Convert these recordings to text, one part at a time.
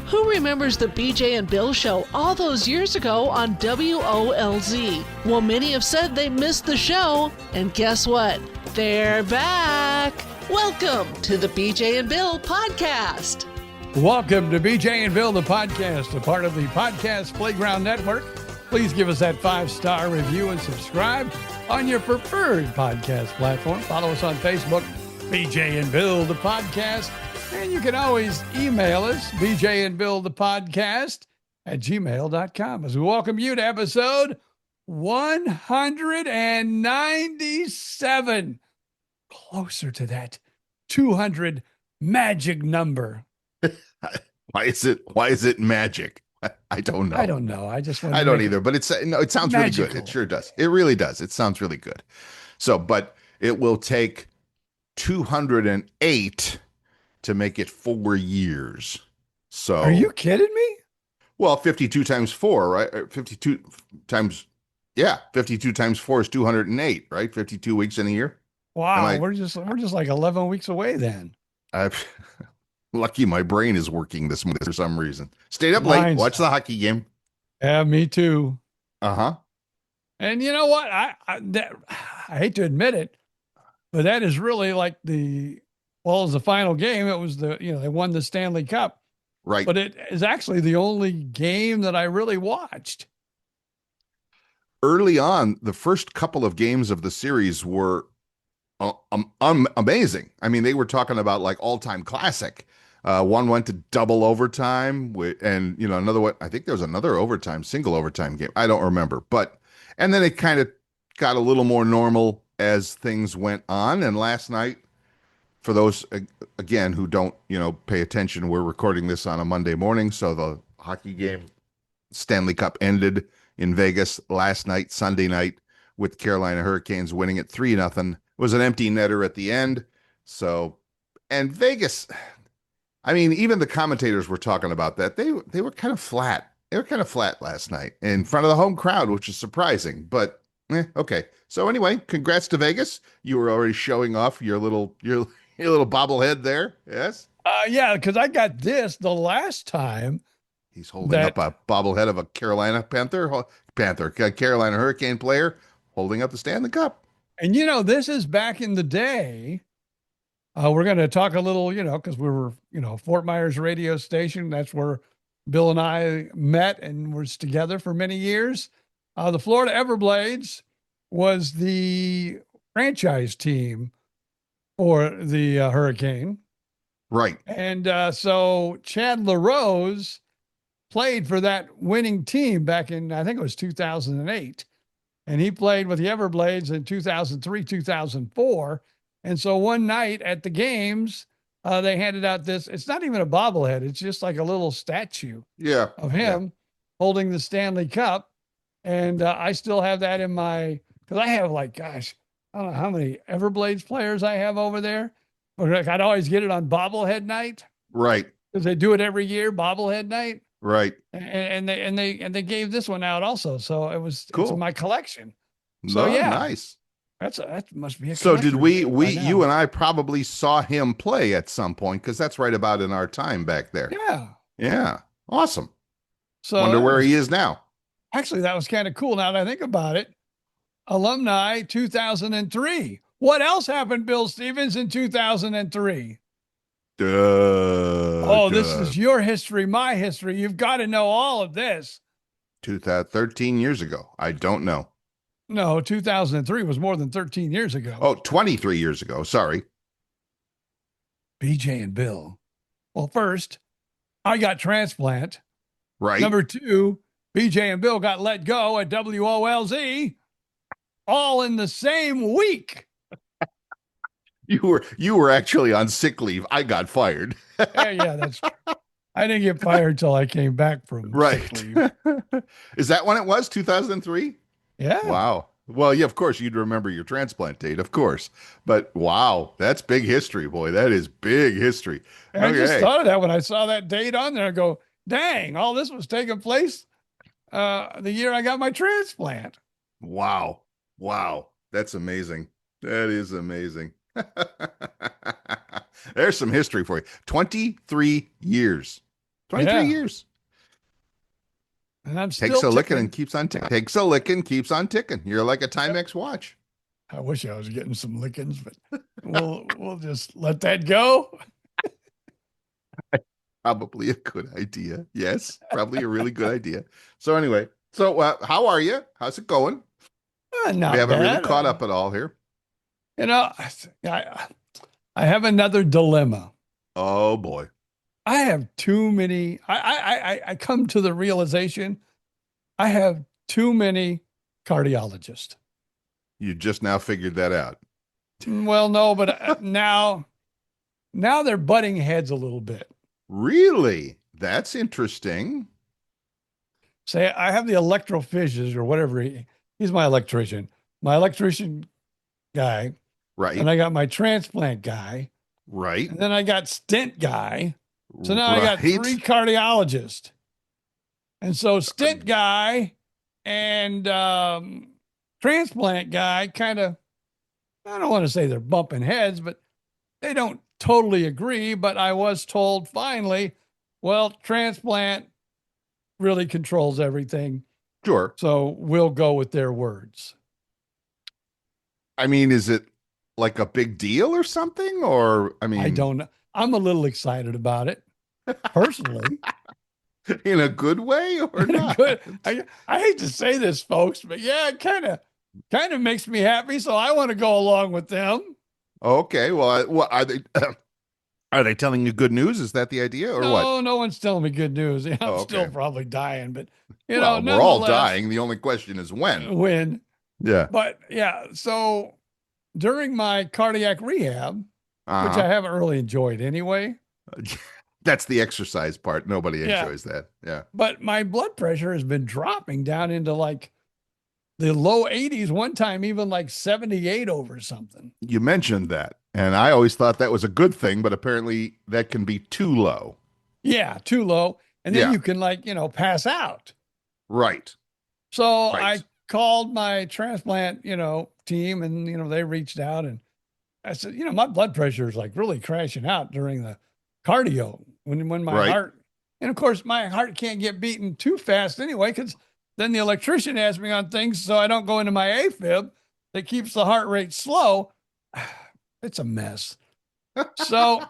Who remembers the BJ and Bill show all those years ago on WOLZ? Well, many have said they missed the show, and guess what? They're back. Welcome to the BJ and Bill podcast. Welcome to BJ and Bill, the podcast, a part of the Podcast Playground Network. Please give us that 5-star review and subscribe on your preferred podcast platform. Follow us on Facebook, BJ and Bill, the podcast. And you can always email us, BJ and Bill, the podcast at gmail.com, as we welcome you to episode 197. Closer to that 200 magic number. Why is it magic? I don't know. I don't know. I don't either, but it sounds magical. Really good. It sure does. It really does. It sounds really good. So, but it will take 208 to make it 4 years. So are you kidding me? Well, 52 times 4, right? 52 times 4 is 208, right? 52 weeks in a year. Wow, we're just like 11 weeks away then. Lucky my brain is working this month for some reason. Stayed up late, watched the hockey game. Yeah, me too. Uh-huh. And you know what? I hate to admit it, but that is really like it was the final game. It was they won the Stanley Cup. Right. But it is actually the only game that I really watched. Early on, the first couple of games of the series were amazing. I mean, they were talking about like all-time classic. One went to double overtime and another one. I think there was another single overtime game. I don't remember, and then it kind of got a little more normal as things went on. And last night, for those again who don't pay attention, we're recording this on a Monday morning, so the hockey game, Stanley Cup, ended in Vegas last night, Sunday night, with Carolina Hurricanes winning it 3-0. It was an empty netter at the end. So, and Vegas, I mean, even the commentators were talking about that. They were kind of flat. They were kind of flat last night in front of the home crowd, which is surprising, but okay. So anyway, congrats to Vegas. You were already showing off your little bobblehead there. Yes. Yeah, because I got this the last time. He's holding up a bobblehead of a Carolina Carolina Hurricane player holding up the Stanley Cup. And this is back in the day. We're going to talk a little, because we were, Fort Myers radio station. That's where Bill and I met and was together for many years. The Florida Everblades was the franchise team for the Hurricane. Right. And so Chad LaRose played for that winning team back in, I think it was 2008. And he played with the Everblades in 2003, 2004. And so one night at the games, they handed out this. It's not even a bobblehead. It's just like a little statue of him holding the Stanley Cup. And I still have that in because I have I don't know how many Everblades players I have over there. I'd always get it on bobblehead night. Right. Because they do it every year, bobblehead night. Right. And they gave this one out also. So it was cool. It's in my collection. So nice. That must be a so did you and I probably saw him play at some point, because that's right about in our time back there. Yeah. Awesome. So wonder where he is now. Actually, that was kind of cool now that I think about it. Alumni 2003. What else happened, Bill Stevens, in 2003? This is your history, my history. You've got to know all of this. 13 years ago. I don't know. No, 2003 was more than 13 years ago. Oh, 23 years ago. Sorry. BJ and Bill. Well, first, I got transplant. Right. Number 2, BJ and Bill got let go at WOLZ, all in the same week. You were actually on sick leave. I got fired. Yeah, that's true. I didn't get fired till I came back from sick leave. Is that when it was? 2003? Yeah. Wow. Well, yeah, of course you'd remember your transplant date, of course. But wow, that's big history, boy. That is big history. Okay. I just thought of that when I saw that date on there. I go, dang, all this was taking place the year I got my transplant. Wow. That's amazing. That is amazing. There's some history for you. 23 years. 23 Yeah. years. And I'm Takes still a licking ticking. and keeps on ticking. Takes a licking, keeps on ticking. You're like a Timex watch. I wish I was getting some lickings, but we'll just let that go. Probably a good idea. Yes, probably a really good idea. So anyway, so how are you? How's it going? We Not haven't really bad. caught up at all here. You know, I have another dilemma. Oh boy. I have too many. I come to the realization I have too many cardiologists. You just now figured that out. Well, no, but now they're butting heads a little bit. Really? That's interesting. Say I have the electrophysicist or whatever. He's my electrician. My electrician guy. Right. And I got my transplant guy. Right. And then I got stent guy. So now I got Right. 3 cardiologists. And so stent guy and transplant guy kind of, I don't want to say they're bumping heads, but they don't totally agree. But I was told finally, well, transplant really controls everything. Sure. So we'll go with their words. I mean, is it like a big deal or something? Or, I mean, I don't know. I'm a little excited about it personally. in a good way or not? Good. I hate to say this, folks, but yeah, it kind of makes me happy. So I want to go along with them. Okay. Well, what are they? Are they telling you good news? Is that the idea, or what? No, no one's telling me good news. I'm Oh, okay. still probably dying, but Well, we're all nonetheless, dying. The only question is when. when. Yeah. But yeah, so during my cardiac rehab, which Uh-huh. I haven't really enjoyed anyway, That's the exercise part. Nobody Yeah. enjoys that. Yeah. but my blood pressure has been dropping down into like the low 80s, one time even like 78 over something. You mentioned that, and I always thought that was a good thing, but apparently that can be too low. Yeah, too low. And then Yeah. you can pass out. Right. So Right. I called my transplant, team and, they reached out and I said, my blood pressure is like really crashing out during the cardio when my Right. heart, and of course my heart can't get beaten too fast anyway, because then the electrician has me on things so I don't go into my AFib that keeps the heart rate slow. It's a mess. So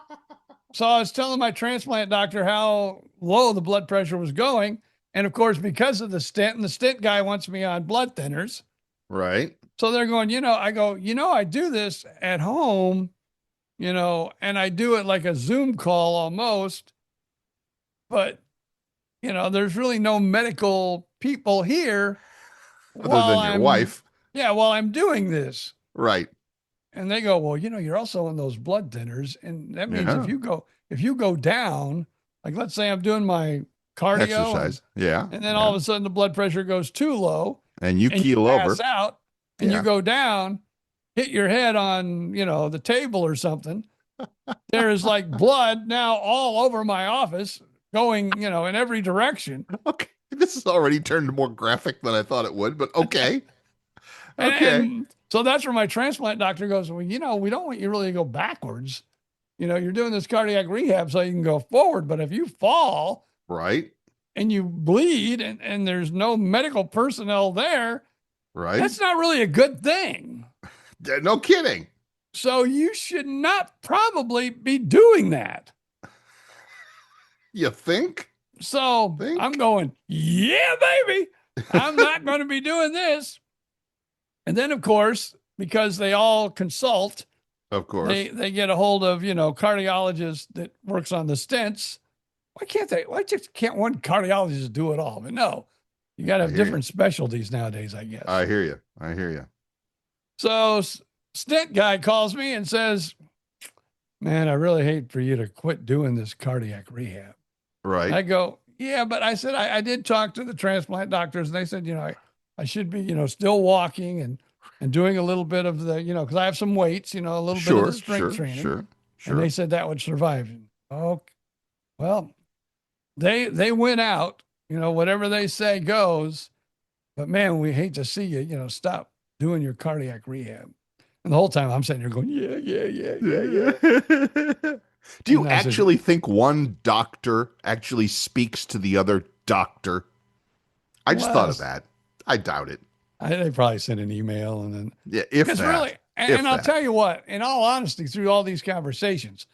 I was telling my transplant doctor how low the blood pressure was going. And of course, because of the stent, and the stent guy wants me on blood thinners. Right. So they're going, I go, I do this at home, and I do it like a Zoom call almost. But, there's really no medical people here Other than your wife. Yeah, while I'm doing this. Right. And they go, well, you're also on those blood thinners. And that means Yeah. if you go down, like let's say I'm doing my cardio Exercise. Yeah. and then all of a sudden the blood pressure goes too low And you and keel you over. pass out and Yeah. you go down, hit your head on, the table or something. There is like blood now all over my office going, in every direction. Okay. This has already turned more graphic than I thought it would, but okay. And, Okay. and so that's where my transplant doctor goes, well, we don't want you really to go backwards. You're doing this cardiac rehab so you can go forward. But if you fall Right. and you bleed and there's no medical personnel there, Right. that's not really a good thing. No kidding. So you should not probably be doing that. You think? So Think? I'm going, yeah, baby, I'm not going to be doing this. And then, of course, because they all consult, Of course. they get a hold of, cardiologist that works on the stents. Why just can't one cardiologist do it all? But no, you got to have I hear different specialties nowadays, I guess. I hear you. I hear you. So stent guy calls me and says, man, I really hate for you to quit doing this cardiac rehab. Right. I go, yeah, but I said, I did talk to the transplant doctors and they said, I should be, still walking and doing a little bit of the, because I have some weights, a little bit of the strength training. Sure. And they said that would survive. Oh, well, they went out, whatever they say goes, but man, we hate to see you, stop doing your cardiac rehab. And the whole time I'm sitting here going, yeah. Do you And I said, actually think one doctor actually speaks to the other doctor? I just thought of "Was that. I doubt it. they probably sent an email and then Yeah, if because really, that. and If I'll that. tell you what, in all honesty, through all these conversations,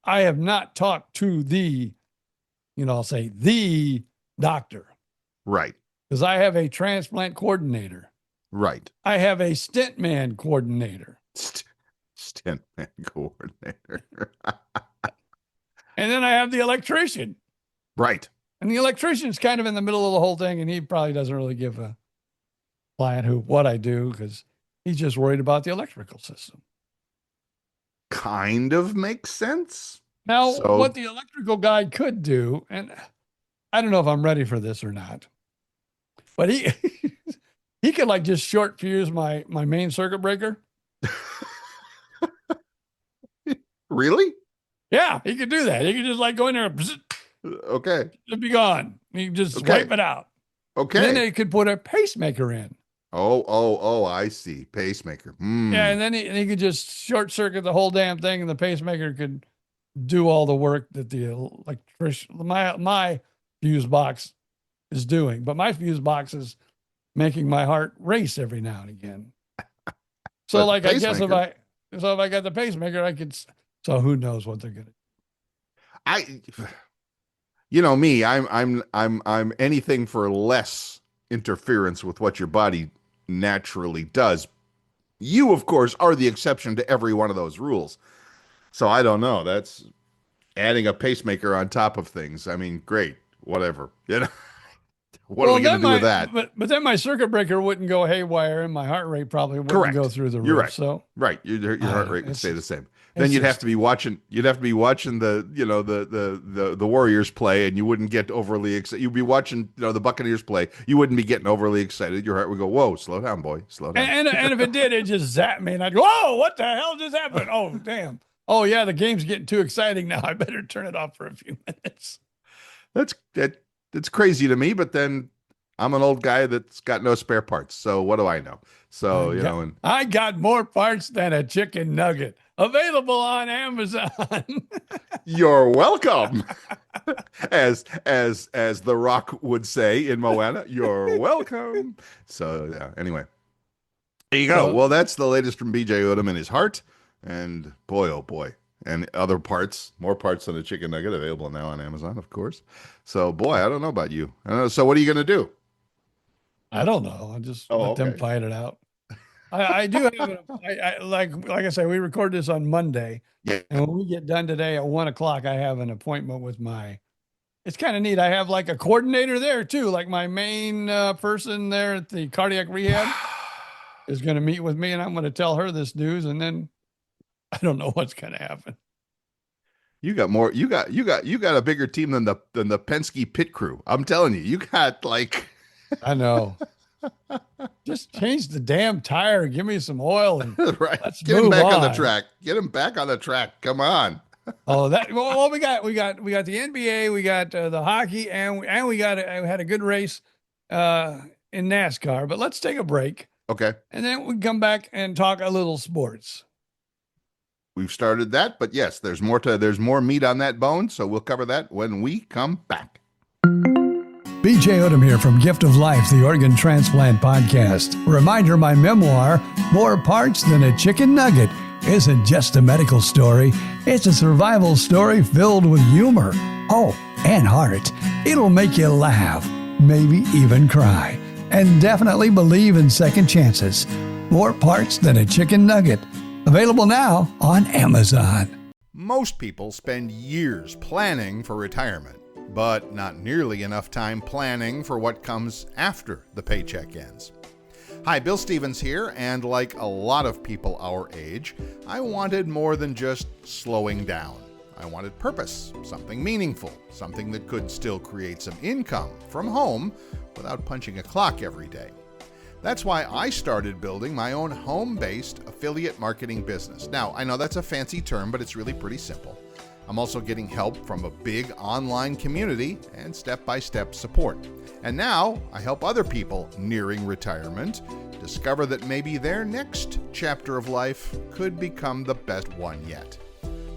I have not talked to I'll say the doctor Right. because I have a transplant coordinator. Right. I have a stent man coordinator. Stent man coordinator. And then I have the electrician. Right. And the electrician's kind of in the middle of the whole thing, and he probably doesn't really give a client what I do because he's just worried about the electrical system. Kind of makes sense. Now, So what the electrical guy could do, and I don't know if I'm ready for this or not, but he he could like just short fuse my main circuit breaker. really? Yeah, he could do that. He could just like go in there and Okay. it'd be gone. He could just Okay. wipe it out. Okay. And then they could put a pacemaker in. Oh, I see. Pacemaker. Yeah, and then he could just short circuit the whole damn thing, and the pacemaker could do all the work that the electrician, my fuse box is doing. But my fuse box is making my heart race every now and again. So, But like, I guess if pacemaker- I got the pacemaker, I could. So who knows what they're gonna do? You know me, I'm anything for less interference with what your body naturally does. You, of course, are the exception to every one of those rules. So I don't know. That's adding a pacemaker on top of things. I mean, great, whatever. You know, what are we going to do with that? But then my circuit breaker wouldn't go haywire, and my heart rate probably wouldn't Correct. go through the roof. You're right. So Right, your heart rate would stay the same. it's Then you'd have just- to be watching. You'd have to be watching the the Warriors play, and you wouldn't get overly excited. You'd be watching the Buccaneers play. You wouldn't be getting overly excited. Your heart would go, "Whoa, slow down, boy, slow down." And if it did, it just zapped me, and I'd go, "Oh, what the hell just happened? Oh, damn! Oh yeah, the game's getting too exciting now. I better turn it off for a few minutes." That's crazy to me. But then I'm an old guy that's got no spare parts. So what do I know? So and I got more parts than a chicken nugget. Available on Amazon. you're welcome. as The Rock would say in Moana, you're welcome. So yeah, anyway. There you go. Well, that's the latest from BJ Odom and his heart. And boy, oh boy. And other parts, more parts than a chicken nugget available now on Amazon, of course. So boy, I don't know about you. I don't know. So what are you going to do? I don't know. I just let them fight it out. I do have like I say, we record this on Monday. Yeah. And when we get done today at 1:00, I have an appointment with it's kind of neat. I have like a coordinator there too. Like my main person there at the cardiac rehab is going to meet with me, and I'm going to tell her this news, and then I don't know what's going to happen. You got more. You got a bigger team than the Penske pit crew. I'm telling you, you got like. I know. Just change the damn tire. Give me some oil and right. let's Get him move back on the on. track. Get him back on the track. Come on. Oh, well, we got the NBA, we got the hockey, and we had a good race in NASCAR. But let's take a break, Okay. and then we come back and talk a little sports. We've started that, but yes, there's more meat on that bone, so we'll cover that when we come back. BJ Odom here from Gift of Life, the Organ Transplant Podcast. A reminder, my memoir, More Parts Than a Chicken Nugget, isn't just a medical story. It's a survival story filled with humor. Oh, and heart. It'll make you laugh, maybe even cry, and definitely believe in second chances. More Parts Than a Chicken Nugget. Available now on Amazon. Most people spend years planning for retirement, but not nearly enough time planning for what comes after the paycheck ends. Hi, Bill Stevens here, and like a lot of people our age, I wanted more than just slowing down. I wanted purpose, something meaningful, something that could still create some income from home without punching a clock every day. That's why I started building my own home-based affiliate marketing business. Now, I know that's a fancy term, but it's really pretty simple. I'm also getting help from a big online community and step-by-step support. And now I help other people nearing retirement discover that maybe their next chapter of life could become the best one yet.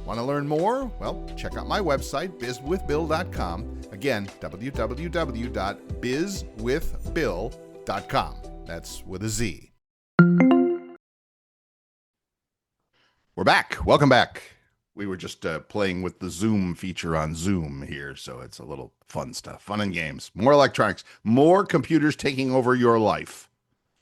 Want to learn more? Well, check out my website, bizwithbill.com. Again, www.bizwithbill.com. That's with a Z. We're back. Welcome back. We were just playing with the Zoom feature on Zoom here, so it's a little fun stuff. Fun and games. More electronics. More computers taking over your life.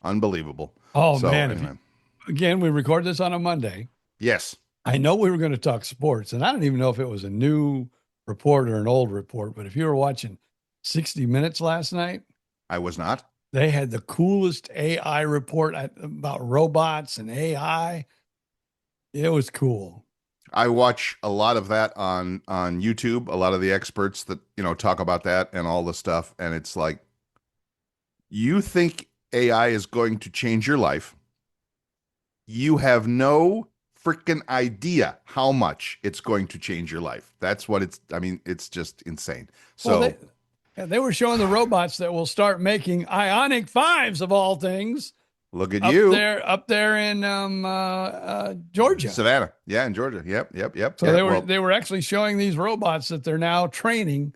Unbelievable. Oh, so, man. Anyway. Again, we record this on a Monday. Yes. I know we were going to talk sports, and I don't even know if it was a new report or an old report, but if you were watching 60 Minutes last night. I was not. They had the coolest AI report about robots and AI. It was cool. I watch a lot of that on YouTube, a lot of the experts that, talk about that and all the stuff. And it's like, you think AI is going to change your life. You have no freaking idea how much it's going to change your life. That's what it's just insane. So well, they were showing the robots that will start making Ionic 5s of all things. Look at you up there in Georgia, Savannah. Yeah, in Georgia. Yep. So they were actually showing these robots that they're now training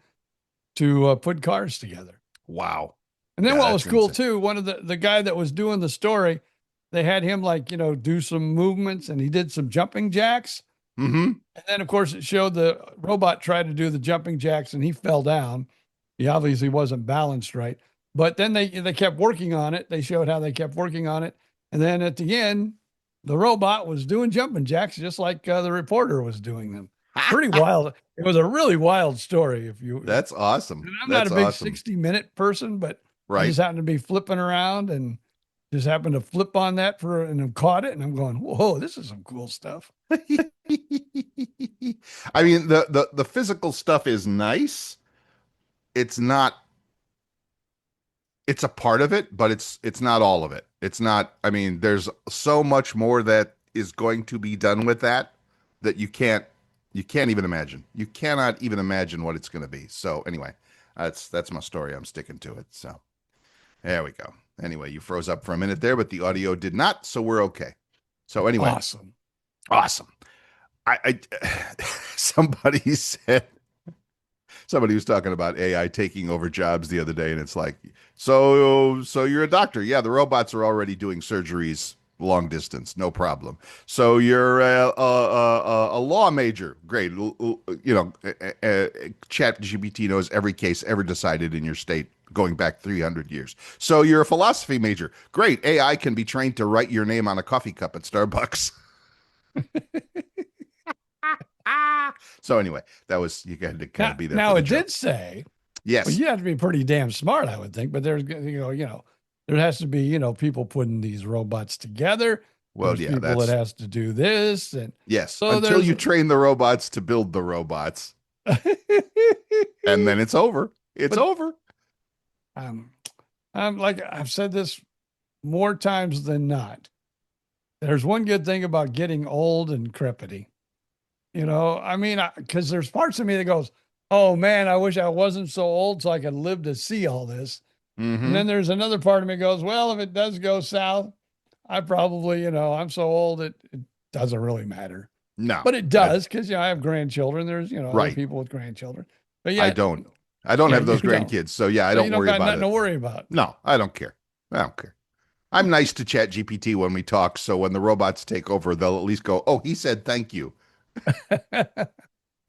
to put cars together. Wow. And then what was cool too, one of the guy that was doing the story, they had him do some movements, and he did some jumping jacks. Mm-hmm. And then of course it showed the robot tried to do the jumping jacks, and he fell down. He obviously wasn't balanced right. But then they kept working on it. They showed how they kept working on it. And then at the end, the robot was doing jumping jacks just like the reporter was doing them. Pretty wild. It was a really wild story. That's awesome. And I'm not a big 60-minute person, but I just happened to be flipping around and just happened to flip on that and caught it. And I'm going, whoa, this is some cool stuff. I mean, the physical stuff is nice. It's not. It's a part of it, but it's not all of it. It's not. I mean, there's so much more that is going to be done with that you can't even imagine. You cannot even imagine what it's going to be. So anyway, that's my story. I'm sticking to it. So there we go. Anyway, you froze up for a minute there, but the audio did not, so we're okay. So anyway, awesome. I somebody was talking about AI taking over jobs the other day, and it's like, so you're a doctor. Yeah, the robots are already doing surgeries long distance, no problem. So you're a law major. Great. ChatGPT knows every case ever decided in your state going back 300 years. So you're a philosophy major. Great. AI can be trained to write your name on a coffee cup at Starbucks. So anyway, that was, you had to kind of be there. Now it did say, yes, well, you have to be pretty damn smart, I would think. But there's, there has to be, people putting these robots together. Well, there's people that has to do this, and yes, so until you train the robots to build the robots, and then it's over. It's over. I'm like I've said this more times than not. There's one good thing about getting old and crepity. Because there's parts of me that goes, oh man, I wish I wasn't so old so I could live to see all this. Mm-hmm. And then there's another part of me that goes, well, if it does go south, I probably, I'm so old, it doesn't really matter. No, but it does. Cause I have grandchildren. There's, other people with grandchildren, but yeah, I don't have those grandkids. So yeah, I don't worry about it. Nothing to worry about. No, I don't care. I'm nice to ChatGPT when we talk. So when the robots take over, they'll at least go, oh, he said, thank you.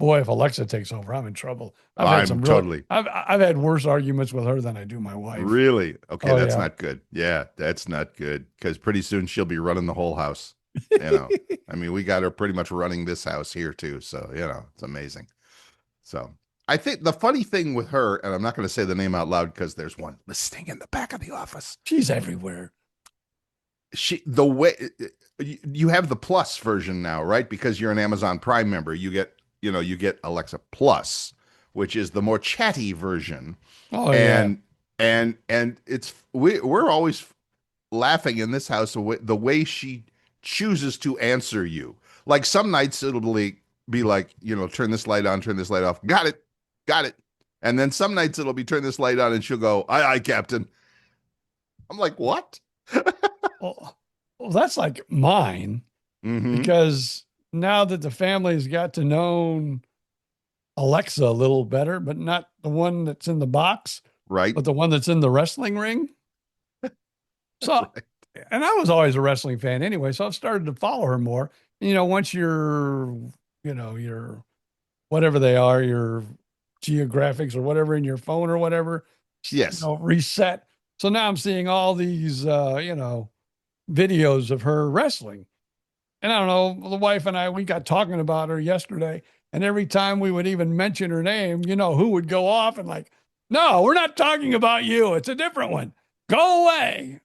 Boy, if Alexa takes over, I'm in trouble. I've had worse arguments with her than I do my wife. Really? Okay, that's not good. Yeah, that's not good, because pretty soon she'll be running the whole house. I mean, we got her pretty much running this house here too. So it's amazing. So I think the funny thing with her, and I'm not going to say the name out loud because there's one listening in the back of the office. She's everywhere. The way you have the Plus version now, right? Because you're an Amazon Prime member, you get Alexa Plus, which is the more chatty version. Oh, and it's we're always laughing in this house the way she chooses to answer you. Like some nights it'll be like, turn this light on, turn this light off. Got it. And then some nights it'll be turn this light on, and she'll go, aye, Captain. I'm like, what? Well, that's like mine, mm-hmm. because now that the family's got to know Alexa a little better, but not the one that's in the box, Right. but the one that's in the wrestling ring. So, Right. and I was always a wrestling fan anyway, so I've started to follow her more. Once your whatever they are, your geographics or whatever in your phone or whatever, Yes. reset. So now I'm seeing all these, videos of her wrestling. And I don't know, the wife and we got talking about her yesterday. And every time we would even mention her name, who would go off and like, no, we're not talking about you. It's a different one. Go away.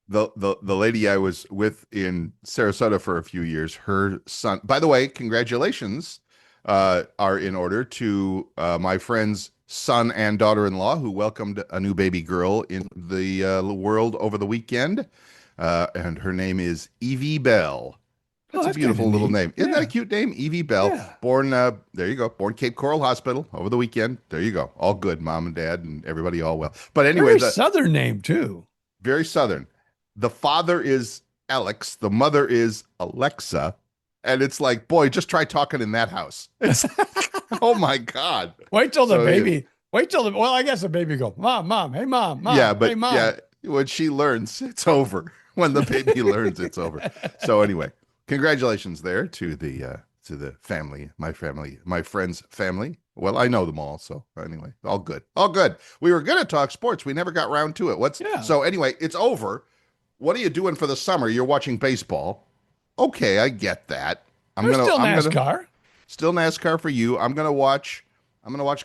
The lady I was with in Sarasota for a few years, her son, by the way, congratulations, are in order to my friend's son and daughter-in-law who welcomed a new baby girl in the world over the weekend. And her name is Evie Bell. That's a beautiful little name. Isn't that a cute name? Evie Bell. Yeah. Born, there you go. Born Cape Coral Hospital over the weekend. There you go. All good. Mom and dad and everybody all well. But anyway, Very southern name too. Very southern. The father is Alex. The mother is Alexa. And it's like, boy, just try talking in that house. Oh my God. Wait till the baby. Well, I guess the baby go, mom, hey mom, yeah, but hey mom. Yeah, when she learns, it's over. When the baby learns, it's over. So anyway, congratulations there to the family, my friend's family. Well, I know them all, so anyway, all good. We were gonna talk sports, we never got round to it. So anyway, it's over. What are you doing for the summer? You're watching baseball. Okay, I get that. Still NASCAR. Still NASCAR for you. I'm gonna watch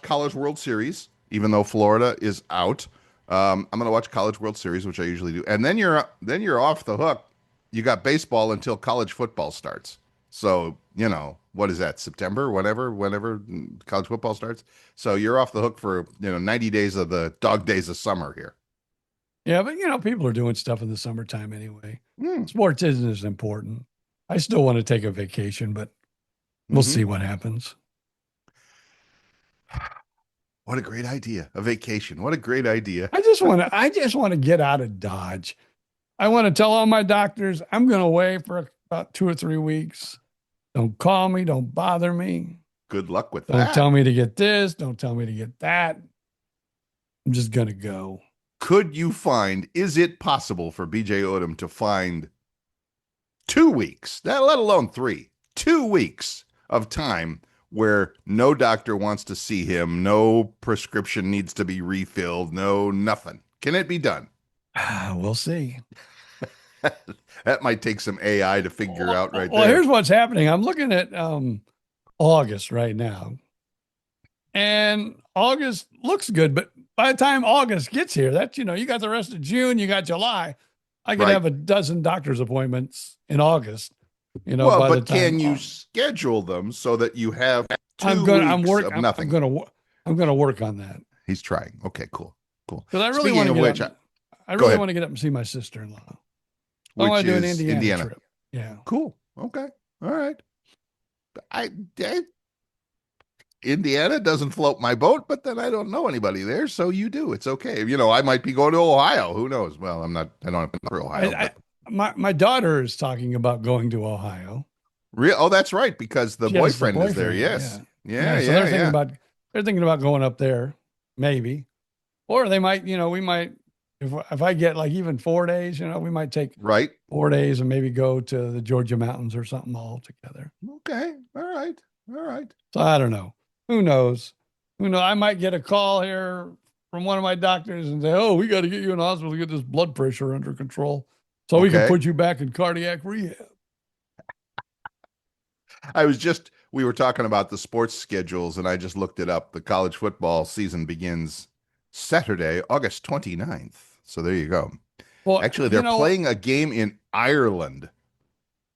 College World Series, even though Florida is out. I'm gonna watch College World Series, which I usually do, and then you're off the hook. You got baseball until college football starts. So what is that? September, whenever college football starts. So you're off the hook for 90 days of the dog days of summer here. Yeah, but people are doing stuff in the summertime anyway. Sports isn't as important. I still want to take a vacation, but we'll see what happens. What a great idea. A vacation. What a great idea. I just want to get out of Dodge. I want to tell all my doctors I'm going away for about 2 or 3 weeks. Don't call me. Don't bother me. Good luck with that. Don't tell me to get this. Don't tell me to get that. I'm just going to go. Is it possible for BJ Odom to find 2 weeks, let alone 3, 2 weeks of time where no doctor wants to see him, no prescription needs to be refilled, no nothing? Can it be done? We'll see. That might take some AI to figure out right there. Well, here's what's happening. I'm looking at August right now. And August looks good, but by the time August gets here, that's, you got the rest of June, you got July. I could have a dozen doctor's appointments in August. But can you schedule them so that you have 2 weeks of nothing? I'm going to work on that. He's trying. Okay, cool. Because I really want to get up. I really want to get up and see my sister-in-law. I want to do an Indiana trip. Yeah. Cool. Okay. All right. Indiana doesn't float my boat, but then I don't know anybody there, so you do. It's okay. I might be going to Ohio. Who knows? Well, I don't have to for Ohio. My daughter is talking about going to Ohio. Oh, that's right, because the boyfriend is there. Yes. Yeah. So they're thinking about going up there, maybe. Or they might, we might, if I get like even 4 days, we might take 4 days and maybe go to the Georgia mountains or something all together. Okay. All right. So I don't know. Who knows? I might get a call here from one of my doctors and say, oh, we got to get you in the hospital to get this blood pressure under control so we can put you back in cardiac rehab. We were talking about the sports schedules and I just looked it up. The college football season begins Saturday, August 29th. So there you go. Well, actually, they're playing a game in Ireland.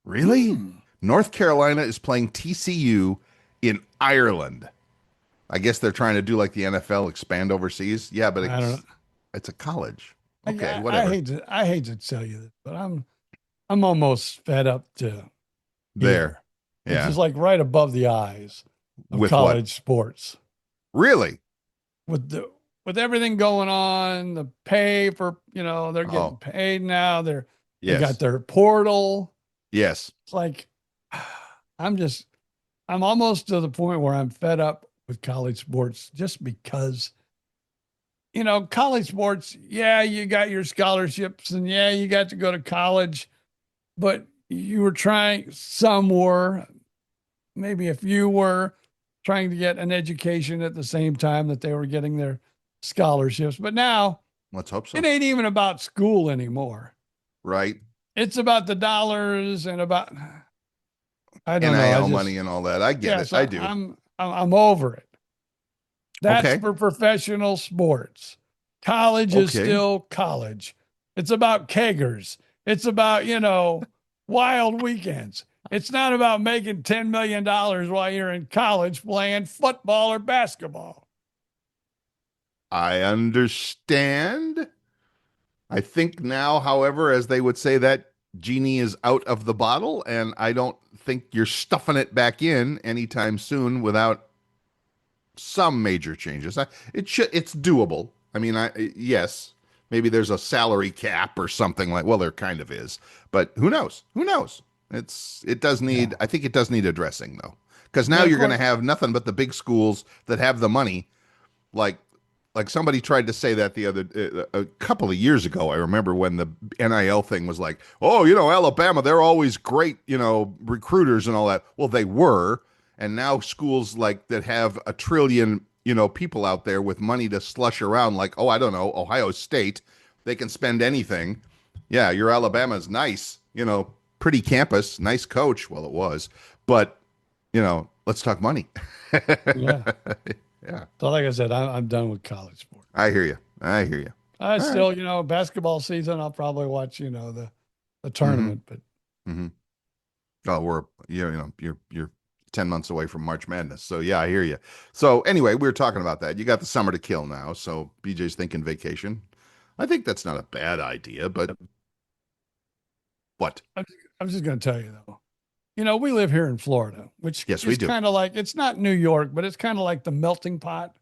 Really? North Carolina is playing TCU in Ireland. I guess they're trying to do like the NFL, expand overseas. Yeah, but it's a college. Okay, whatever. I hate to tell you this, but I'm almost fed up to there. Yeah. It's just like right above the eyes of college sports. Really? With everything going on, the pay for, they're getting paid now. They're They got Yes. their portal. Yes. It's like, I'm just, I'm almost to the point where I'm fed up with college sports just because, college sports, yeah, you got your scholarships and yeah, you got to go to college, but you were trying, some were, maybe a few were trying to get an education at the same time that they were getting their scholarships. But now Let's hope it so. ain't even about school anymore. Right. It's about the dollars and about, I don't know. I NIL just, money and all that. I get yeah, it. so I do. I'm over it. That's Okay. for professional sports. College is Okay. still college. It's about keggers. It's about, wild weekends. It's not about making $10 million while you're in college playing football or basketball. I understand. I think now, however, as they would say, that genie is out of the bottle, and I don't think you're stuffing it back in anytime soon without some major changes. It's doable. I mean, yes, maybe there's a salary cap or something like. Well, there kind of is, but who knows? Who knows? It does Yeah. need. I think it does need addressing though, because now But of you're going to course, have nothing but the big schools that have the money, like somebody tried to say that the other a couple of years ago. I remember when the NIL thing was like, oh, Alabama, they're always great, recruiters and all that. Well, they were, and now schools like that have a trillion, people out there with money to slush around, like, oh, I don't know, Ohio State, they can spend anything. Yeah, your Alabama's nice, pretty campus, nice coach. Well, it was, but let's talk money. yeah. Yeah. So, like I said, I'm done with college sports. I hear you. I hear you. I All right. still, basketball season, I'll probably watch, the Mm-hmm. tournament, but Mm-hmm. Oh, you're 10 months away from March Madness. So yeah, I hear you. So anyway, we were talking about that. You got the summer to kill now. So BJ's thinking vacation. I think that's not a bad idea, but what? I'm just going to tell you though, we live here in Florida, which Yes, we is do. kind of like, it's not New York, but it's kind of like the melting pot.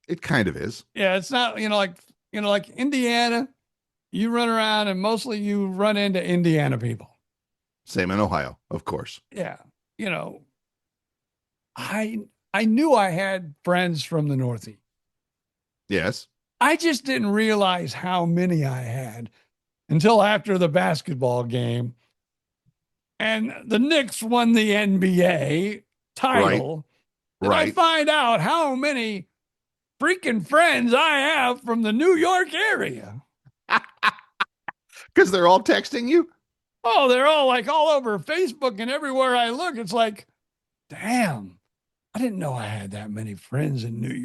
It kind of is. Yeah. It's not, like Indiana, you run around and mostly you run into Indiana people. Same in Ohio, of course. Yeah. You know, I, I knew I had friends from the Northeast. Yes. I just didn't realize how many I had until after the basketball game. And the Knicks won the NBA Right. title. And I Right. find out how many freaking friends I have from the New York area. Because they're all texting you. Oh, they're all like all over Facebook and everywhere I look. It's like, damn, I didn't know I had that many friends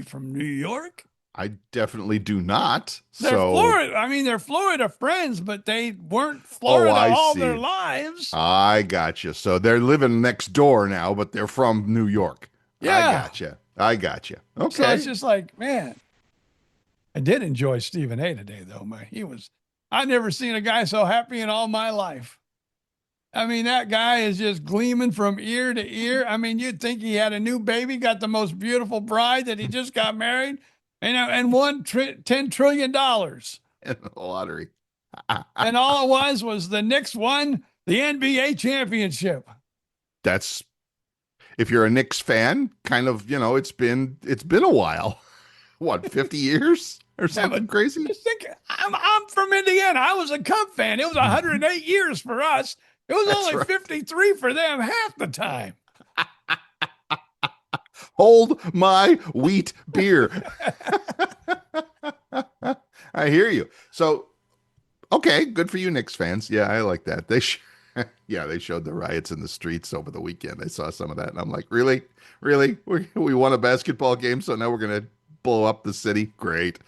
from New York. I definitely do not. They're So, Florida. I mean, they're Florida friends, but they weren't oh, Florida I all see. their lives. I gotcha. So they're living next door now, but they're from New York. I Yeah. gotcha. I gotcha. So Okay. it's just like, man, I did enjoy Stephen A today, though. I've never seen a guy so happy in all my life. I mean, that guy is just gleaming from ear to ear. I mean, you'd think he had a new baby, got the most beautiful bride that he just got married, and won $10 trillion. In the lottery. And all it was the Knicks won the NBA championship. That's, if you're a Knicks fan, kind of, it's been a while. What, 50 years or something crazy? Just think, I'm from Indiana. I was a Cub fan. It was 108 years for us. It was That's only right. 53 for them half the time. Hold my wheat beer. I hear you. So, okay, good for you, Knicks fans. Yeah, I like that. Yeah, they showed the riots in the streets over the weekend. I saw some of that, and I'm like, really, really, we won a basketball game, so now we're gonna blow up the city? Great.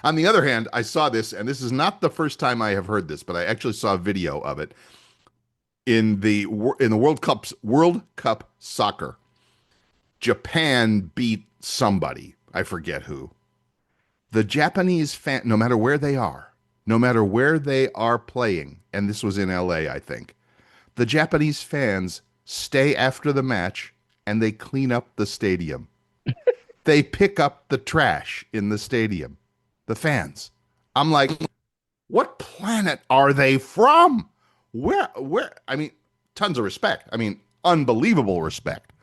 On the other hand, I saw this, and this is not the first time I have heard this, but I actually saw a video of it in the World Cup soccer. Japan beat somebody. I forget who. The Japanese fan, no matter where they are playing, and this was in LA, I think, the Japanese fans stay after the match and they clean up the stadium. They pick up the trash in the stadium. The fans. I'm like, What planet are they from? I mean, tons of respect. I mean, unbelievable respect.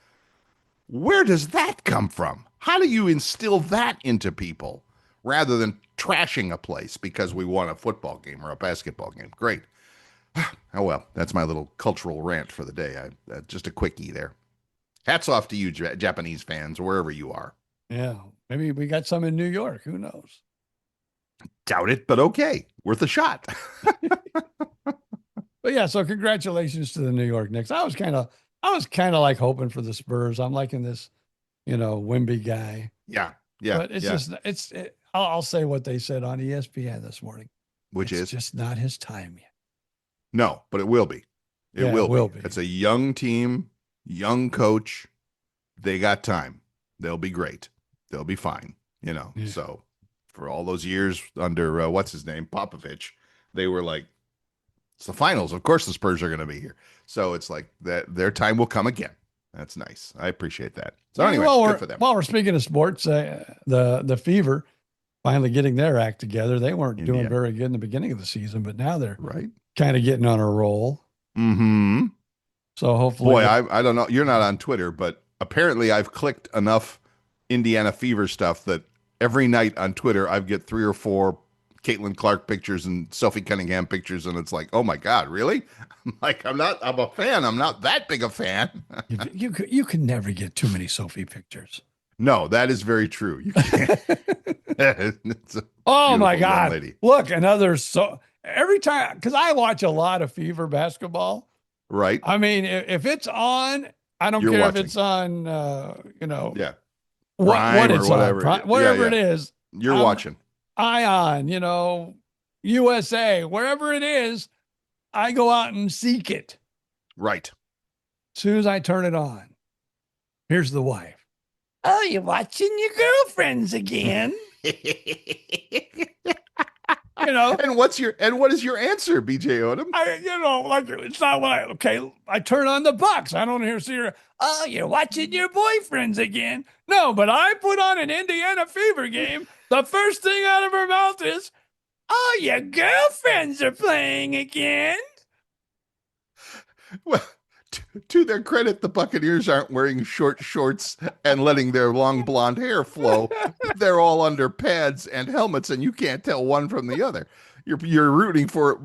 Where does that come from? How do you instill that into people rather than trashing a place because we won a football game or a basketball game? Great. Oh, well, that's my little cultural rant for the day. Just a quickie there. Hats off to you, Japanese fans, wherever you are. Yeah. Maybe we got some in New York. Who knows? Doubt it, but okay. Worth a shot. But yeah, so congratulations to the New York Knicks. I was kind of like hoping for the Spurs. I'm liking this, Wemby guy. Yeah. But I'll say what they said on ESPN this morning. Which it's is just not his time yet. No, but it will be. It will be. It's a young team, young coach. They got time. They'll be great. They'll be fine. Yeah. So for all those years under what's his name, Popovich, they were like, it's the finals. Of course, the Spurs are going to be here. So it's like that. Their time will come again. That's nice. I appreciate that. So anyway, good for them. While we're speaking of sports, the Fever finally getting their act together. They weren't doing very good in the beginning of the season, but now they're kind of getting on a roll. Mm-hmm. So hopefully, boy, I don't know. You're not on Twitter, but apparently I've clicked enough Indiana Fever stuff that every night on Twitter I get 3 or 4 Caitlin Clark pictures and Sophie Cunningham pictures, and it's like, oh my God, really? I'm a fan. I'm not that big a fan. you can never get too many Sophie pictures. No, that is very true. You can't. Oh my God. Lady. Look, every time, because I watch a lot of Fever basketball. Right. I mean, if it's on, I don't care if it's on, what it's whatever. on, whatever it is. You're watching. Ion, USA, wherever it is, I go out and seek it. Right. As soon as I turn it on, here's the wife. Oh, you're watching your girlfriends again. And what is your answer, BJ Odom? It's not what I turn on the box. I don't see her. Oh, you're watching your boyfriends again. No, but I put on an Indiana Fever game. The first thing out of her mouth is, oh, your girlfriends are playing again. Well, to their credit, the Buccaneers aren't wearing short shorts and letting their long blonde hair flow. They're all under pads and helmets, and you can't tell one from the other. You're rooting for.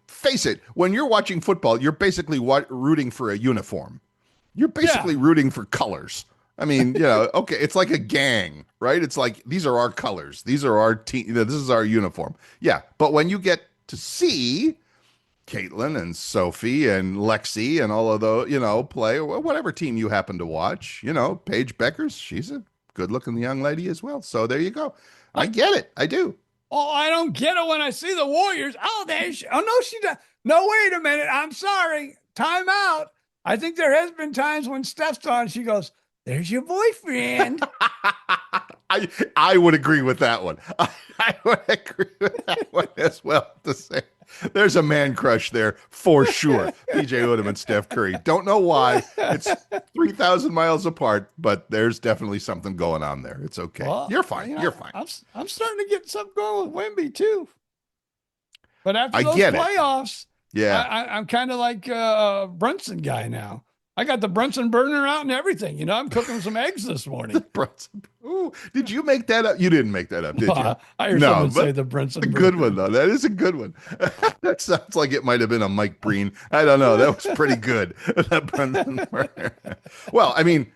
Face it, when you're watching football, you're basically rooting for a uniform. You're basically rooting for colors. I mean, okay, it's like a gang, right? It's like, these are our colors. These are our team. This is our uniform. Yeah, but when you get to see Caitlin and Sophie and Lexi and all of those, play, or whatever team you happen to watch, Paige Beckers, she's a good-looking young lady as well. So there you go. I get it. I do. Oh, I don't get it when I see the Warriors. Oh, no, she does. No, wait a minute. I'm sorry. Time out. I think there has been times when Steph's on, she goes, there's your boyfriend. I would agree with that one. I would agree with that one as well, to say there's a man crush there for sure. PJ Odom and Steph Curry. Don't know why. It's 3,000 miles apart, but there's definitely something going on there. It's okay. Well, you're fine. You're fine. I'm starting to get something going with Wemby too. But after those playoffs, I'm kind of like a Brunson guy now. I got the Brunson burner out and everything. I'm cooking some eggs this morning. The Brunson. Ooh, did you make that up? You didn't make that up, did you? I heard someone say the Brunson burner. A good one, though. That is a good one. That sounds like it might have been a Mike Breen. I don't know. That was pretty good. That Brunson burner. Well, I mean,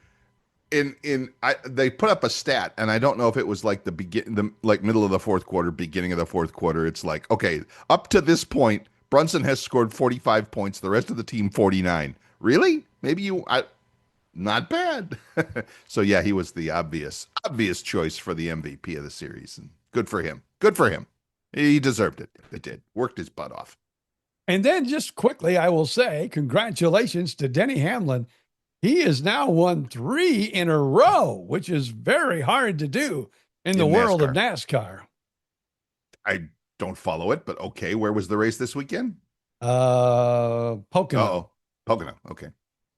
they put up a stat, and I don't know if it was like middle of the fourth quarter, beginning of the fourth quarter. It's like, okay, up to this point, Brunson has scored 45 points. The rest of the team 49. Really? Maybe not bad. So yeah, he was the obvious choice for the MVP of the series, and good for him. Good for him. He deserved it. It did. Worked his butt off. And then just quickly, I will say congratulations to Denny Hamlin. He has now won 3 in a row, which is very hard to do in the world of NASCAR. I don't follow it, but okay. Where was the race this weekend? Pocono. Oh, Pocono. Okay.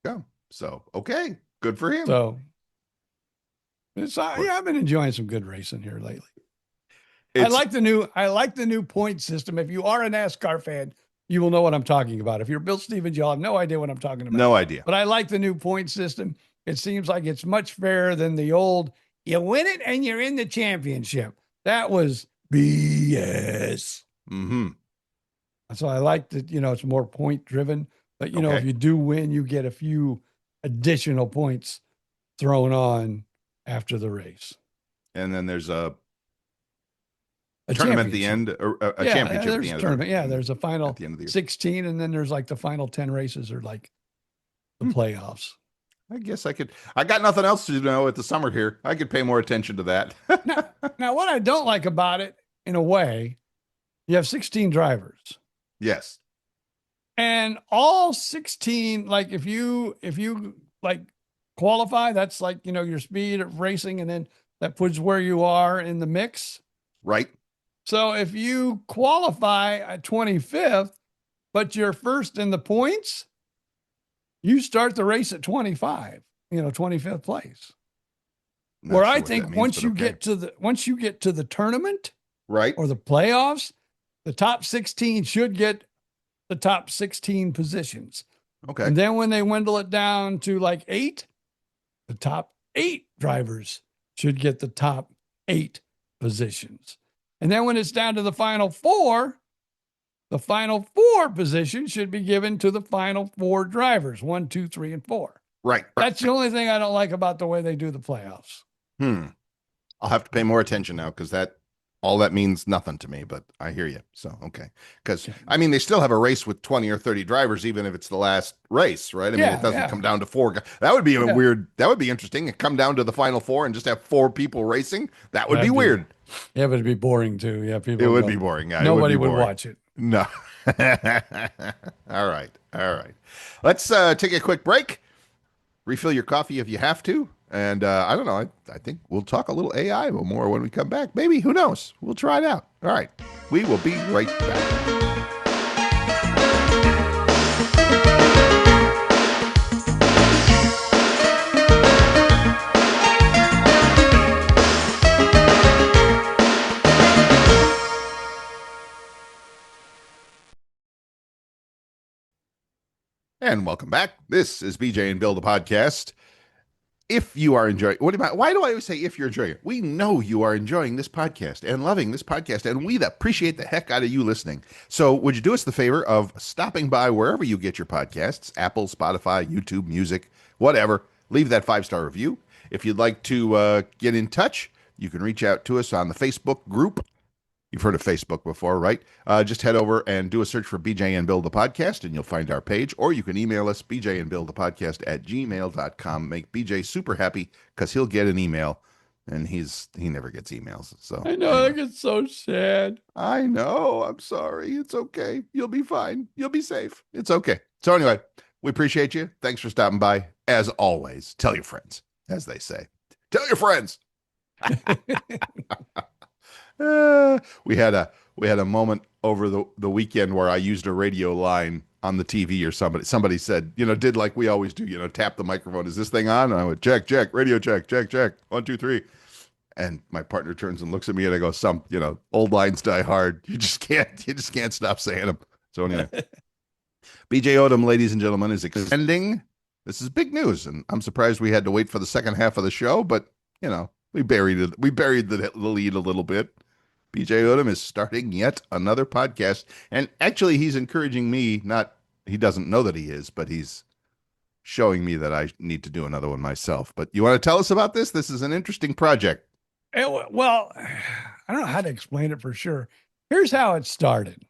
Yeah. So, okay. Good for him. So, I've been enjoying some good racing here lately. I like the new point system. If you are a NASCAR fan, you will know what I'm talking about. If you're Bill Stevens, you'll have no idea what I'm talking about. No idea. But I like the new point system. It seems like it's much fairer than the old, you win it and you're in the championship. That was BS. Mm-hmm. So I like that, it's more point driven. But, if you do win, you get a few additional points thrown on after the race. And then there's a tournament at the end, or a championship at the end. Tournament. Yeah, there's a final 16, and then there's like the final 10 races are like the playoffs. I guess I got nothing else to know at the summer here. I could pay more attention to that. now, what I don't like about it, in a way, you have 16 drivers. Yes. And all 16, like if you like qualify, that's like, your speed of racing, and then that puts where you are in the mix. Right. So if you qualify at 25th, but you're first in the points, you start the race at 25, 25th place. Where I think once you get to the tournament, right, or the playoffs, the top 16 should get the top 16 positions. Okay. And then when they dwindle it down to like 8, the top 8 drivers should get the top 8 positions. And then when it's down to the final 4, the final 4 positions should be given to the final 4 drivers, 1, 2, 3, and 4. Right. That's the only thing I don't like about the way they do the playoffs. I'll have to pay more attention now, because all that means nothing to me, but I hear you. So, okay. Because, they still have a race with 20 or 30 drivers, even if it's the last race, right? It doesn't come down to 4 guys. That would be weird. That would be interesting. It come down to the final 4 and just have 4 people racing. That'd be weird. Yeah, but it'd be boring too. Yeah, people. It would be boring. Yeah, nobody would watch it. No. All right. Let's take a quick break. Refill your coffee if you have to. And I don't know. I think we'll talk a little AI more when we come back. Maybe. Who knows? We'll try it out. All right. We will be right back. And welcome back. This is BJ and Bill, the podcast. If you are enjoying, why do I always say if you're enjoying it? We know you are enjoying this podcast and loving this podcast, and we appreciate the heck out of you listening. So would you do us the favor of stopping by wherever you get your podcasts, Apple, Spotify, YouTube, music, whatever. Leave that 5-star review. If you'd like to get in touch, you can reach out to us on the Facebook group. You've heard of Facebook before, right? Just head over and do a search for BJ and Bill the podcast, and you'll find our page. Or you can email us, bjandbillthepodcast@gmail.com. Make BJ super happy, because he'll get an email, and he never gets emails. So I know, I get so sad. I know. I'm sorry. It's okay. You'll be fine. You'll be safe. It's okay. So anyway, we appreciate you. Thanks for stopping by. As always, tell your friends, as they say. Tell your friends. We had a moment over the weekend where I used a radio line on the TV, or somebody said, did like we always do, tap the microphone. Is this thing on? And I went, check, radio check, 1, 2, 3. And my partner turns and looks at me, and I go, old lines die hard. You just can't stop saying them. So anyway, BJ Odom, ladies and gentlemen, is extending. This is big news, and I'm surprised we had to wait for the second half of the show, but we buried it. We buried the lead a little bit. BJ Odom is starting yet another podcast. And actually, he's encouraging me, he doesn't know that he is, but he's showing me that I need to do another one myself. But you want to tell us about this? This is an interesting project. Well, I don't know how to explain it for sure. Here's how it started.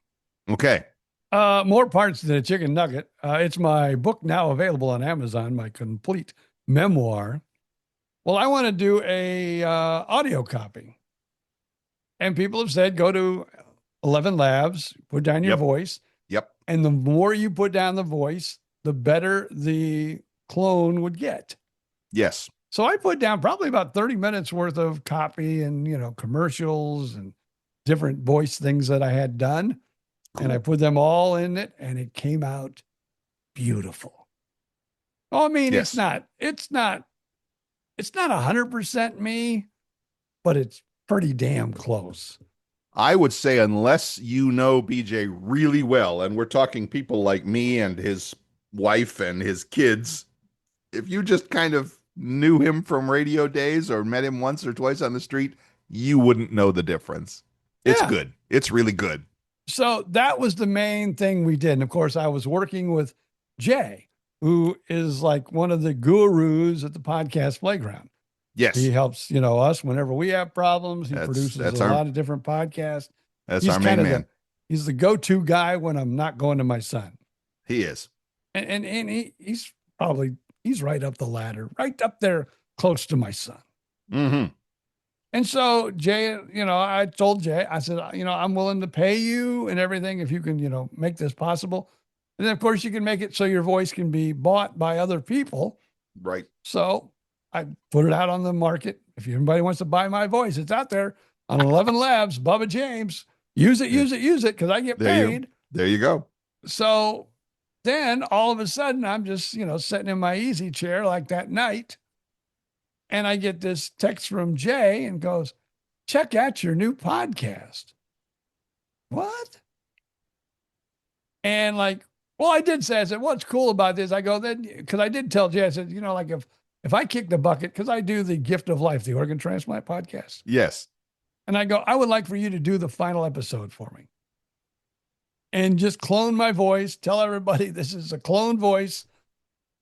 Okay. More parts than a chicken nugget. It's my book now available on Amazon, my complete memoir. Well, I want to do a audio copy. And people have said, go to 11 Labs, put down your voice. Yep. And the more you put down the voice, the better the clone would get. Yes. So I put down probably about 30 minutes worth of copy and, commercials and different voice things that I had done. Cool. And I put them all in it, and it came out beautiful. Oh, I mean, yes. It's not 100% me, but it's pretty damn close. I would say unless you know BJ really well, and we're talking people like me and his wife and his kids, if you just kind of knew him from radio days or met him once or twice on the street, you wouldn't know the difference. It's Yeah. good. It's really good. So that was the main thing we did. And of course, I was working with Jay, who is like one of the gurus at the podcast playground. Yes. He helps, us whenever we have problems. He produces that's a our- lot of different podcasts. That's He's our main kind of man. he's the go-to guy when I'm not going to my son. He is. And he's right up the ladder, right up there close to my son. Mm-hmm. And so Jay, I told Jay, I said, I'm willing to pay you and everything if you can, make this possible. And then of course you can make it so your voice can be bought by other people. Right. So I put it out on the market. If anybody wants to buy my voice, it's out there on 11 Labs, Bubba James. Use it, because I get paid. There you go. So then all of a sudden I'm just, sitting in my easy chair like that night. And I get this text from Jay and goes, check out your new podcast. What? And I said, what's cool about this? I go, then, because I did tell Jay, I said, if I kick the bucket, because I do the Gift of Life, the organ transplant podcast. Yes. And I go, I would like for you to do the final episode for me. And just clone my voice, tell everybody this is a clone voice.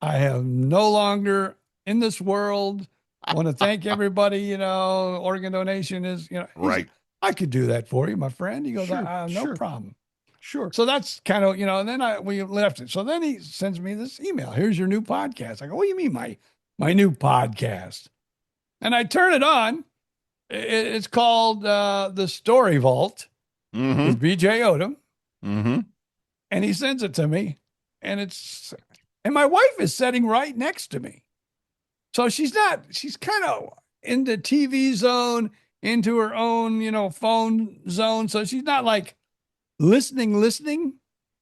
I am no longer in this world. I want to thank everybody, organ donation is, Right. I could do that for you, my friend. He goes, Sure, no sure. problem. Sure. So that's kind of, and then we left it. So then he sends me this email. Here's your new podcast. I go, what do you mean my new podcast? And I turn it on. It's called The Story Vault with BJ Odom. Mm-hmm. And he sends it to me. And my wife is sitting right next to me. So she's kind of in the TV zone, into her own, phone zone. So she's not like listening.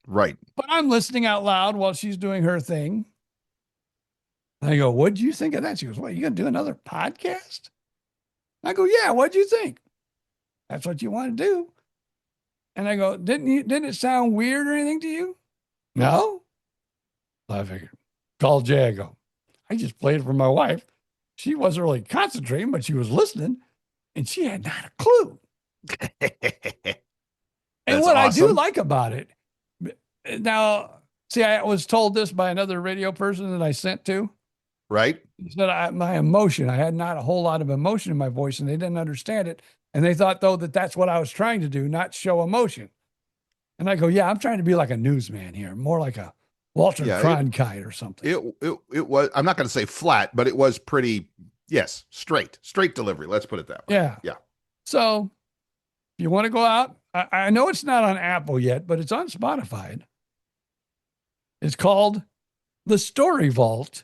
Right. But I'm listening out loud while she's doing her thing. I go, what'd you think of that? She goes, what, you going to do another podcast? I go, yeah, what'd you think? That's what you want to do. And I go, didn't it sound weird or anything to you? No. I figured, call Jay. I go, I just played it for my wife. She wasn't really concentrating, but she was listening, and she had not a clue. And what awesome. I do like about it, now, see, I was told this by another radio person that I sent to. Right. He said my emotion, I had not a whole lot of emotion in my voice, and they didn't understand it. And they thought, though, that that's what I was trying to do, not show emotion. And I go, yeah, I'm trying to be like a newsman here, more like a Walter Cronkite or something. It was, I'm not going to say flat, but it was pretty, yes, straight delivery. Let's put it that way. Yeah. Yeah. So if you want to go out, I know it's not on Apple yet, but it's on Spotify. It's called The Story Vault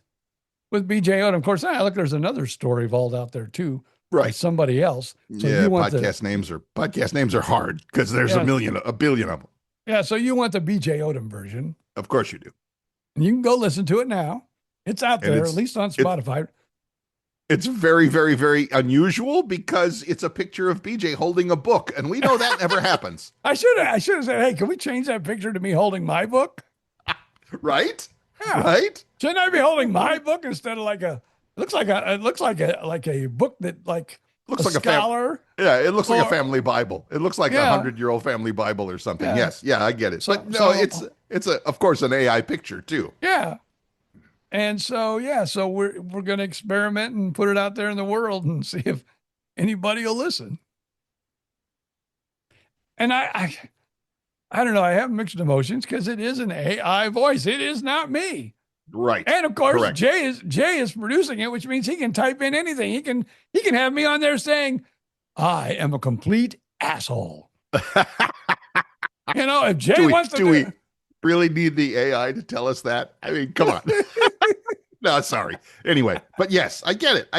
with BJ Odom. Of course, look, there's another Story Vault out there too. Right. Somebody else. So yeah. Podcast names are hard because there's a billion of them. Yeah. So you want the BJ Odom version. Of course you do. And you can go listen to it now. It's out there, at least on Spotify. It's very, very, very unusual because it's a picture of BJ holding a book, and we know that never happens. I should have said, hey, can we change that picture to me holding my book? Right? Yeah. Right? Shouldn't I be holding my book instead of it looks like a book that looks like scholar. It looks like a family Bible. It looks like a 100-year-old family Bible or something. Yeah. Yes. Yeah, I get it. But it's of course an AI picture too. Yeah. And so we're going to experiment and put it out there in the world and see if anybody will listen. And I don't know, I have mixed emotions because it is an AI voice. It is not me. Right. And of course, correct. Jay is producing it, which means he can type in anything. He can have me on there saying, I am a complete asshole. If Jay wants to do we really need the AI to tell us that? I mean, come on. No, sorry. Anyway, but yes, I get it.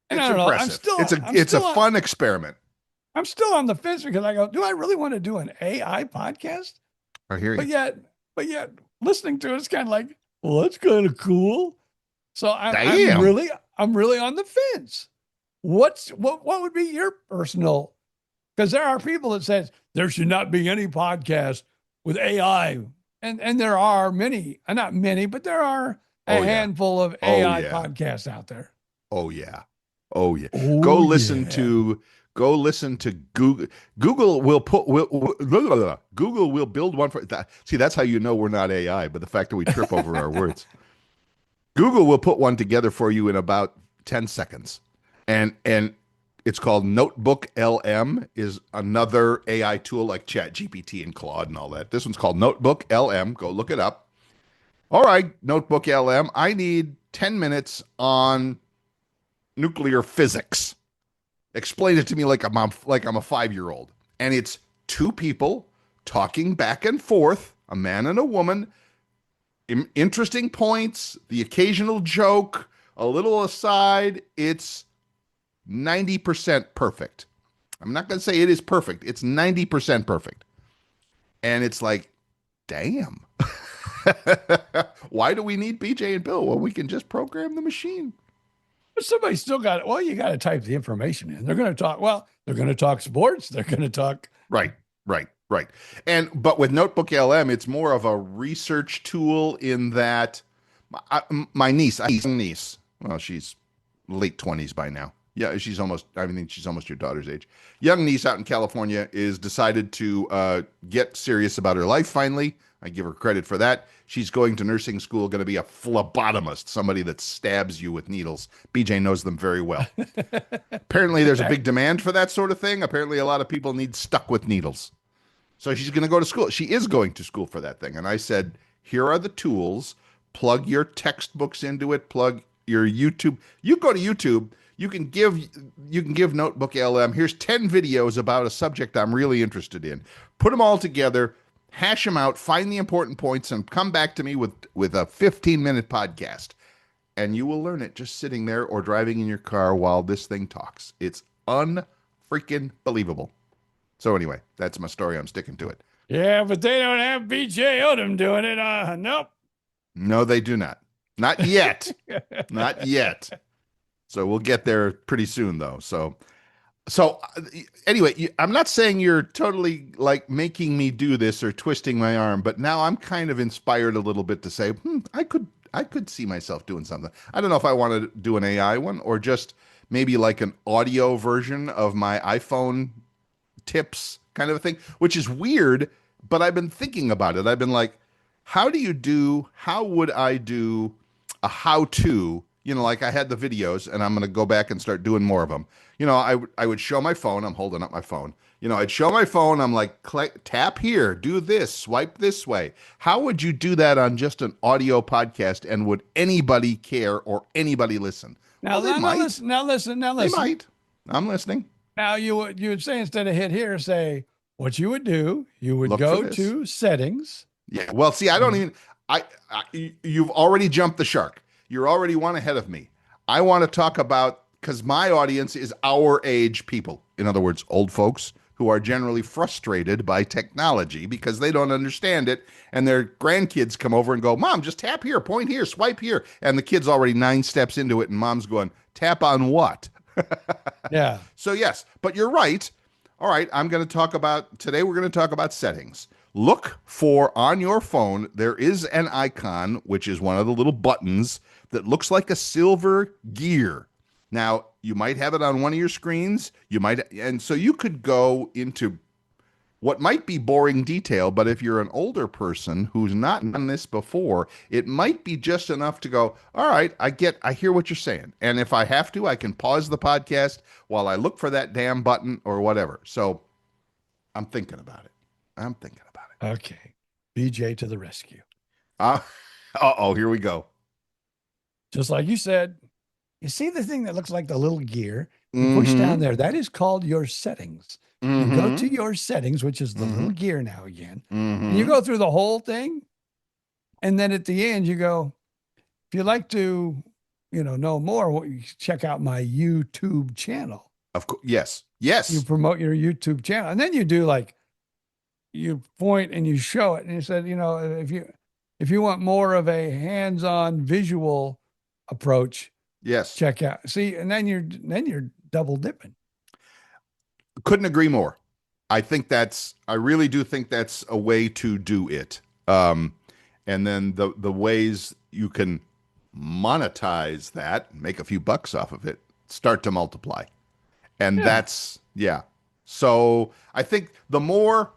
And it's impressive. It's a fun experiment. I'm still on the fence because I go, do I really want to do an AI podcast? I hear you. But yet listening to it's kind of like, well, that's kind of cool. So I'm really on the fence. What would be your personal Because there are people that says there should not be any podcast with AI. And there are many, not many, but there are a handful of AI podcasts out there. Oh yeah. Oh yeah. Oh, Go listen to Google. Google will Google will build one for that. See, that's how you know we're not AI, but the fact that we trip over our words. Google will put one together for you in about 10 seconds. And it's called Notebook LM, is another AI tool like ChatGPT and Claude and all that. This one's called Notebook LM. Go look it up. All right, Notebook LM. I need 10 minutes on nuclear physics. Explain it to me like I'm a 5-year-old. And it's two people talking back and forth, a man and a woman, interesting points, the occasional joke, a little aside. It's 90% perfect. I'm not going to say it is perfect. It's 90% perfect. And it's like, damn. Why do we need BJ and Bill? Well, we can just program the machine. But somebody's still got it. Well, you got to type the information in. They're going to talk sports. They're going to talk. Right. But with Notebook LM, it's more of a research tool in that my niece, well, she's late 20s by now. Yeah, I think she's almost your daughter's age. Young niece out in California is decided to get serious about her life finally. I give her credit for that. She's going to nursing school, going to be a phlebotomist, somebody that stabs you with needles. BJ knows them very well. Apparently, there's a big demand for that sort of thing. Apparently, a lot of people need stuck with needles. So she's going to go to school. She is going to school for that thing. And I said, here are the tools. Plug your textbooks into it. Plug your YouTube. You go to YouTube. You can give Notebook LM, here's 10 videos about a subject I'm really interested in. Put them all together, hash them out, find the important points, and come back to me with a 15-minute podcast. And you will learn it just sitting there or driving in your car while this thing talks. It's unfreaking believable. So anyway, that's my story. I'm sticking to it. Yeah, but they don't have BJ Odom doing it. Nope. No, they do not. Not yet. Not yet. So we'll get there pretty soon, though. So anyway, I'm not saying you're totally like making me do this or twisting my arm, but now I'm kind of inspired a little bit to say, I could see myself doing something. I don't know if I want to do an AI one or just maybe like an audio version of my iPhone tips kind of a thing, which is weird, but I've been thinking about it. I've been like, how would I do a how-to? You know, like I had the videos and I'm going to go back and start doing more of them. You know, I would show my phone. I'm holding up my phone. You know, I'd show my phone. I'm like, tap here, do this, swipe this way. How would you do that on just an audio podcast? And would anybody care or anybody listen? Now, listen. They might. I'm listening. Now you would say, instead of hit here, say what you would do. You would go to settings. Yeah. Well, see, I don't even, you've already jumped the shark. You're already one ahead of me. I want to talk about, because my audience is our age people. In other words, old folks who are generally frustrated by technology because they don't understand it. And their grandkids come over and go, Mom, just tap here, point here, swipe here. And the kid's already 9 steps into it. And Mom's going, tap on what? Yeah. So yes, but you're right. All right. Today we're going to talk about settings. Look for on your phone, there is an icon, which is one of the little buttons that looks like a silver gear. Now, you might have it on one of your screens. And so you could go into what might be boring detail, but if you're an older person who's not done this before, it might be just enough to go, all right, I hear what you're saying. And if I have to, I can pause the podcast while I look for that damn button or whatever. So I'm thinking about it. Okay. BJ to the rescue. Here we go. Just like you said, you see the thing that looks like the little gear, you push down there. That is called your settings. You go to your settings, which is the little gear now again. And you go through the whole thing. And then at the end, you go, if you'd like to, know more, check out my YouTube channel. Of course. Yes. Yes. You promote your YouTube channel. And then you do you point and you show it. And you said, if you want more of a hands-on visual approach, yes, check out. See, and then you're double dipping. Couldn't agree more. I really do think that's a way to do it. And then the ways you can monetize that, make a few bucks off of it, start to multiply. And Yeah. that's, yeah. So I think the more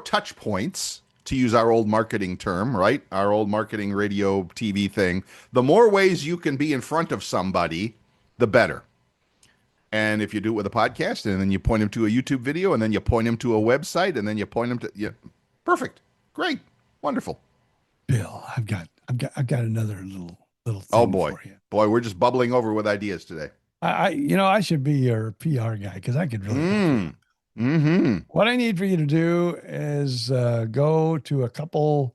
touch points, to use our old marketing term, right? Our old marketing radio TV thing, the more ways you can be in front of somebody, the better. And if you do it with a podcast and then you point them to a YouTube video and then you point them to a website and then you point them to, yeah, perfect. Great. Wonderful. Bill, I've got another little Oh thing boy. for you. Boy, we're just bubbling over with ideas today. I should be your PR guy because I could really help you. Mm-hmm. What I need for you to do is go to a couple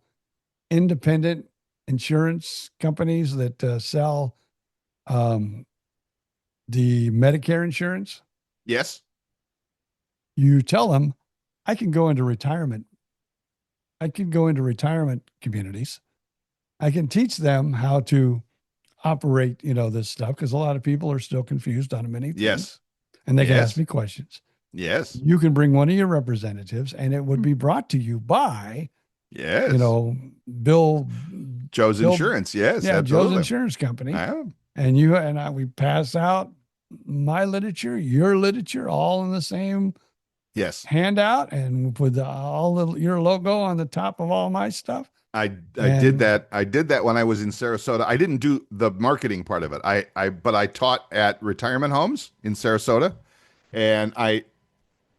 independent insurance companies that sell um, the Medicare insurance. Yes. You tell them, I can go into retirement. I can go into retirement communities. I can teach them how to operate, this stuff because a lot of people are still confused on many things. Yes. And they can Yes. ask me questions. Yes. You can bring one of your representatives and it would be brought to you by, Yes. Bill Joe's Bill- Insurance. Yes. yeah, Joe's Absolutely. insurance company. Ah, And you and I, we pass out my literature, your literature, all in the same yes. handout, and we put your logo on the top of all my stuff. I And- did that. I did that when I was in Sarasota. I didn't do the marketing part of it. But I taught at retirement homes in Sarasota, and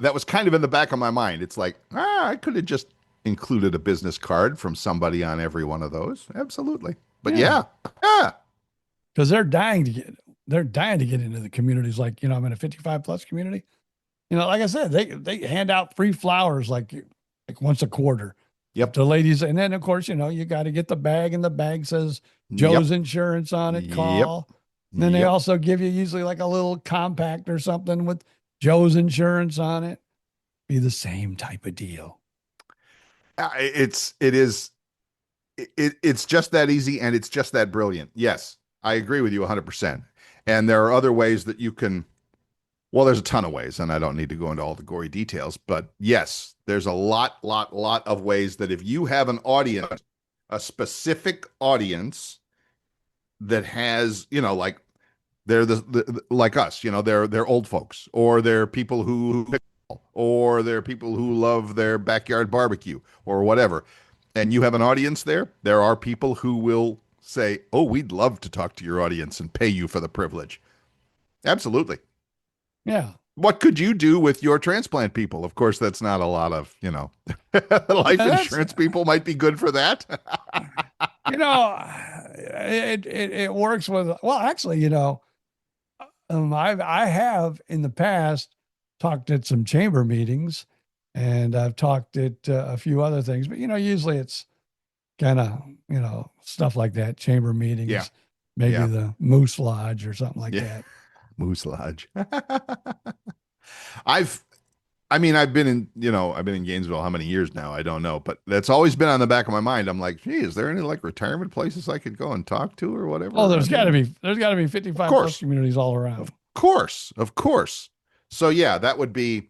that was kind of in the back of my mind. It's like, I could have just included a business card from somebody on every one of those. Absolutely. But yeah. because they're dying to get into the communities. Like, I'm in a 55 plus community. Like I said, they hand out free flowers like once a quarter. Yep. To ladies. And then of course, you got to get the bag, and the bag says Joe's Yep. Insurance on it. Yep. Call. And then they Yep. also give you usually like a little compact or something with Joe's Insurance on it. Be the same type of deal. It's just that easy, and it's just that brilliant. Yes, I agree with you 100%. And there are other ways that you can. Well, there's a ton of ways, and I don't need to go into all the gory details, but yes, there's a lot of ways that if you have an audience, a specific audience that has, like they're like us, they're old folks, or they're people who or they're people who love their backyard barbecue or whatever. And you have an audience there are people who will say, "Oh, we'd love to talk to your audience and pay you for the privilege." Absolutely. Yeah. What could you do with your transplant people? Of course, that's not a lot of, life insurance people might be good for that. It works with, well, actually, I have in the past talked at some chamber meetings, and I've talked at a few other things, but usually it's kind of, stuff like that, chamber meetings, Yeah. maybe Yeah. the Moose Lodge or something like that. Moose Lodge. I've been in Gainesville how many years now? I don't know, but that's always been on the back of my mind. I'm like, gee, is there any like retirement places I could go and talk to or whatever? Oh, there's got to be 55 plus communities all around. Of course. So yeah, that'd be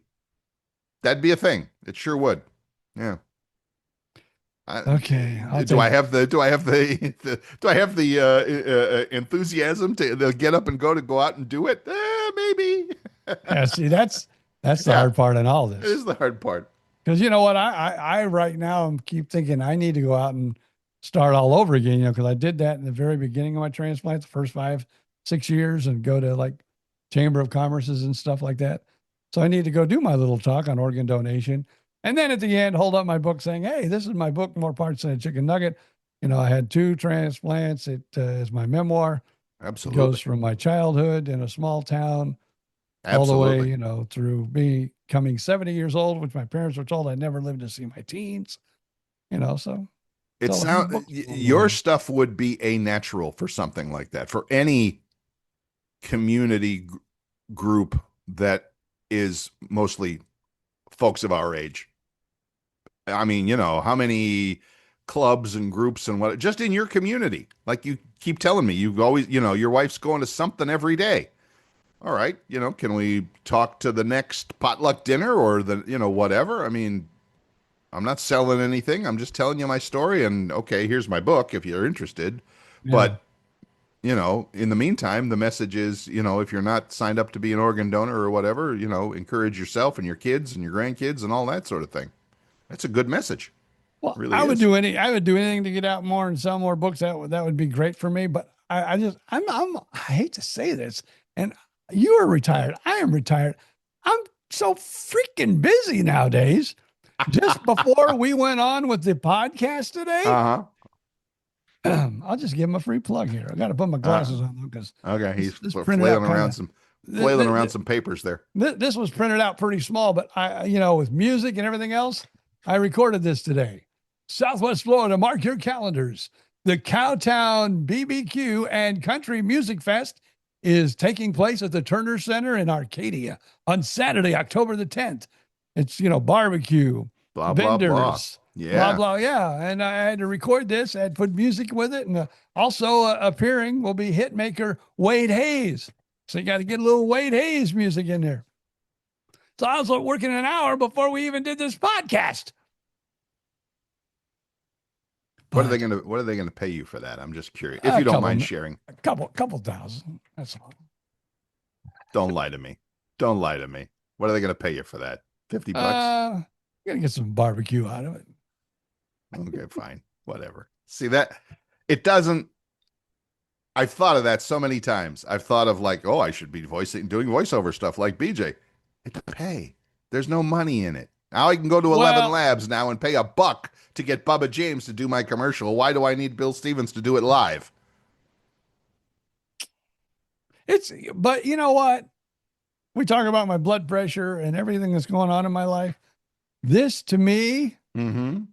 a thing. It sure would. Yeah. Okay. Do I have the enthusiasm to get up and go out and do it? Maybe. Yeah. See, that's the hard part in all this. It is the hard part. Because you know what, I right now keep thinking I need to go out and start all over again. Because I did that in the very beginning of my transplant, the first 5-6 years, and go to like Chamber of Commerce's and stuff like that. So I need to go do my little talk on organ donation. And then at the end, hold up my book saying, hey, this is my book, More Parts Than a Chicken Nugget. I had 2 transplants. It is my memoir. Absolutely. It goes from my childhood in a small town Absolutely. all the way, through becoming 70 years old, which my parents were told I'd never live to see my teens. So. It sounds your stuff would be a natural for something like that, for any community group that is mostly folks of our age. I mean, how many clubs and groups and what, just in your community, like you keep telling me, you've always, your wife's going to something every day. all right, can we talk to the next potluck dinner or whatever? I mean, I'm not selling anything. I'm just telling you my story. And okay, here's my book if you're interested. Yeah. But, in the meantime, the message is, if you're not signed up to be an organ donor or whatever, encourage yourself and your kids and your grandkids and all that sort of thing. That's a good message. Well, Really I would is. I would do anything to get out more and sell more books. That would be great for me. But I hate to say this, and you are retired. I am retired. I'm so freaking busy nowadays. Just before we went on with the podcast today, Uh-huh. I'll just give him a free plug here. I got to put my glasses on though because Okay, he's this printed out flailing around some papers there. This was printed out pretty small, but with music and everything else, I recorded this today. Southwest Florida, mark your calendars. The Cowtown BBQ and Country Music Fest is taking place at the Turner Center in Arcadia on Saturday, October the 10th. It's, barbecue, Blah, vendors, blah, blah. Yeah. blah, blah. Yeah. And I had to record this. I had to put music with it. And also appearing will be hit maker Wade Hayes. So you got to get a little Wade Hayes music in there. So I was working an hour before we even did this podcast. What are they gonna pay you for that? I'm just curious. If you don't mind sharing. A couple thousand. That's all. Don't lie to me. Don't lie to me. What are they gonna pay you for that? $50? You're gonna get some barbecue out of it. Okay, fine. Whatever. See that it doesn't. I've thought of that so many times. I've thought of I should be doing voiceover stuff like BJ. It's pay. There's no money in it. Now I can go to 11 Labs now and pay $1 to get Bubba James to do my commercial. Why do I need Bill Stevens to do it live? But you know what? We talk about my blood pressure and everything that's going on in my life. This to me,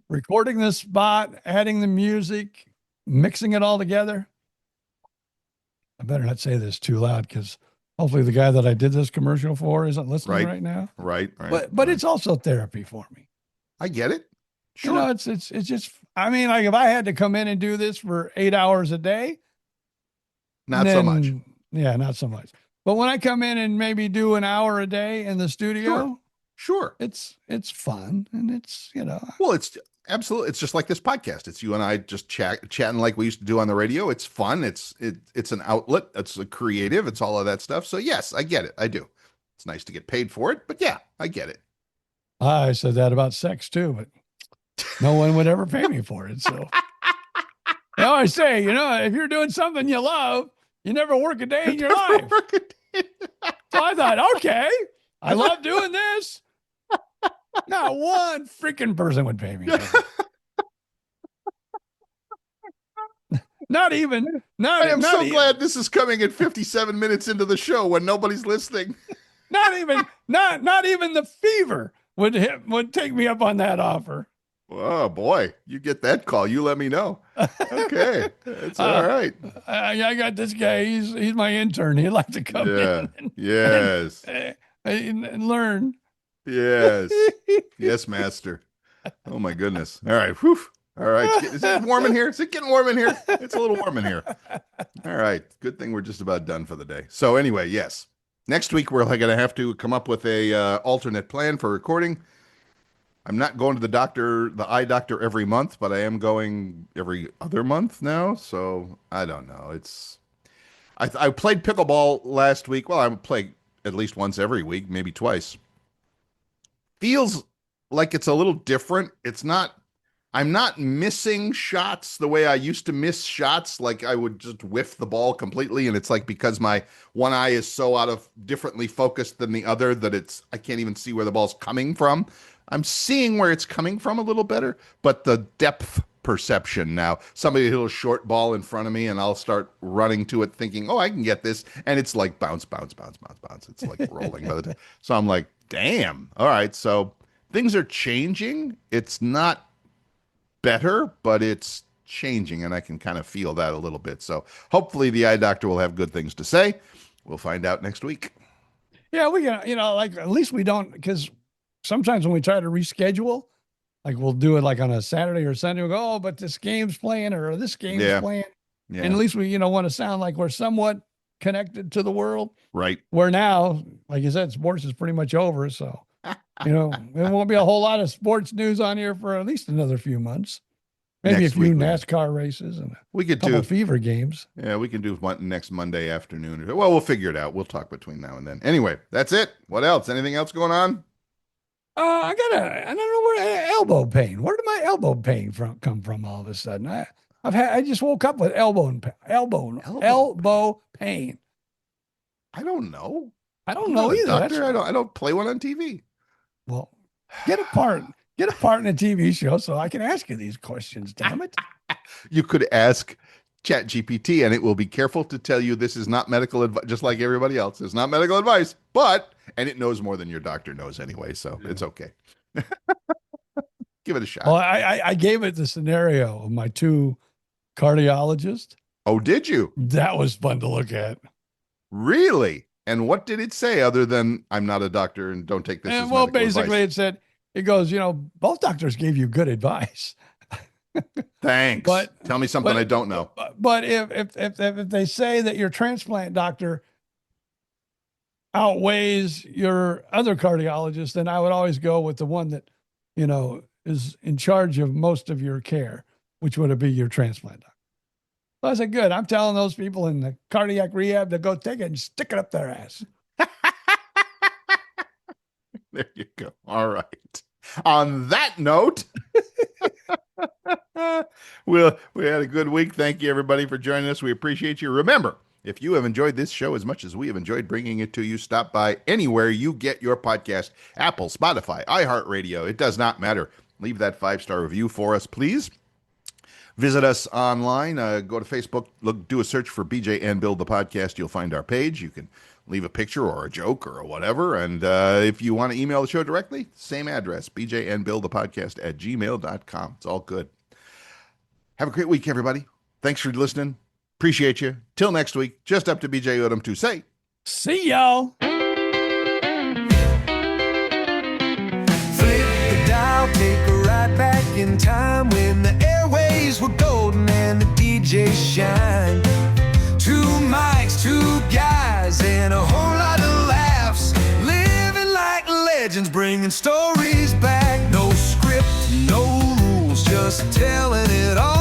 recording this spot, adding the music, mixing it all together. I better not say this too loud because hopefully the guy that I did this commercial for isn't listening right now. Right. But it's also therapy for me. I get it. Sure. It's just, I mean, if I had to come in and do this for 8 hours a day. So much. Yeah, not so much. But when I come in and maybe do an hour a day in the studio. Sure. It's fun. And it's, Well, it's absolutely. It's just like this podcast. It's you and I just chatting like we used to do on the radio. It's fun. It's an outlet. It's a creative. It's all of that stuff. So yes, I get it. I do. It's nice to get paid for it, but yeah, I get it. I said that about sex too, but no one would ever pay me for it. So I always say, if you're doing something you love, you never work a day in your life. So I thought, okay, I love doing this. Not one freaking person would pay me. Not even. I am so glad this is coming at 57 minutes into the show when nobody's listening. Not even the fever would take me up on that offer. Oh boy, you get that call, you let me know. Okay, it's all right. I got this guy. He's my intern. He'd like to come in. Yes. And learn. Yes. Yes, master. Oh my goodness. All right. Whew. All right. Is it warm in here? Is it getting warm in here? It's a little warm in here. All right. Good thing we're just about done for the day. So anyway, yes. Next week we're going to have to come up with a alternate plan for recording. I'm not going to the eye doctor every month, but I am going every other month now. So I don't know. I played pickleball last week. Well, I play at least once every week, maybe twice. Feels like it's a little different. I'm not missing shots the way I used to miss shots. Like I would just whiff the ball completely. And it's like, because my one eye is so differently focused than the other that I can't even see where the ball's coming from. I'm seeing where it's coming from a little better, but the depth perception now, somebody hit a short ball in front of me and I'll start running to it thinking, oh, I can get this. And it's like bounce, bounce, bounce, bounce, bounce. It's like rolling by the time. So I'm like, damn. All right. So things are changing. It's not better, but it's changing. And I can kind of feel that a little bit. So hopefully the eye doctor will have good things to say. We'll find out next week. Yeah, we can, at least we don't, because sometimes when we try to reschedule, like we'll do it like on a Saturday or Sunday, we'll go, oh, but this game's playing or this game's playing. Yeah. And at least we, want to sound like we're somewhat connected to the world. Right. Where now, like you said, sports is pretty much over. So, there won't be a whole lot of sports news on here for at least another few months. Maybe Next a few week, NASCAR races and we a could couple do fever games. Yeah, we can do one next Monday afternoon. Well, we'll figure it out. We'll talk between now and then. Anyway, that's it. What else? Anything else going on? I don't know where elbow pain. Where did my elbow pain come from all of a sudden? I just woke up with elbow pain. I don't know. I don't I'm know not a either. doctor. I don't play one on TV. Well, get a part in a TV show so I can ask you these questions, damn it. You could ask ChatGPT and it will be careful to tell you this is not medical advice, just like everybody else. It's not medical advice, and it knows more than your doctor knows anyway, so it's okay. Give it a shot. Well, I gave it the scenario of my 2 cardiologists. Oh, did you? That was fun to look at. Really? And what did it say other than I'm not a doctor and don't take this as well, medical basically advice? it goes, both doctors gave you good advice. Thanks. Tell me something I don't know. But if they say that your transplant doctor outweighs your other cardiologist, then I would always go with the one that, is in charge of most of your care, which would be your transplant doctor. So I said, good. I'm telling those people in the cardiac rehab to go take it and stick it up their ass. There you go. All right. On that note, we had a good week. Thank you, everybody, for joining us. We appreciate you. Remember, if you have enjoyed this show as much as we have enjoyed bringing it to you, stop by anywhere you get your podcast, Apple, Spotify, iHeartRadio. It does not matter. Leave that 5-star review for us, please. Visit us online. Go to Facebook. Do a search for BJ and Bill, the podcast. You'll find our page. You can leave a picture or a joke or whatever. And if you want to email the show directly, same address, bjandbillthepodcast@gmail.com. It's all good. Have a great week, everybody. Thanks for listening. Appreciate you. Till next week, just up to BJ Odom to say, see y'all. Flip the dial, take a ride back in time when the airways were golden and the DJ shined. 2 mics, 2 guys, and a whole lot of laughs. Living like legends, bringing stories back. No script, no rules, just telling it all.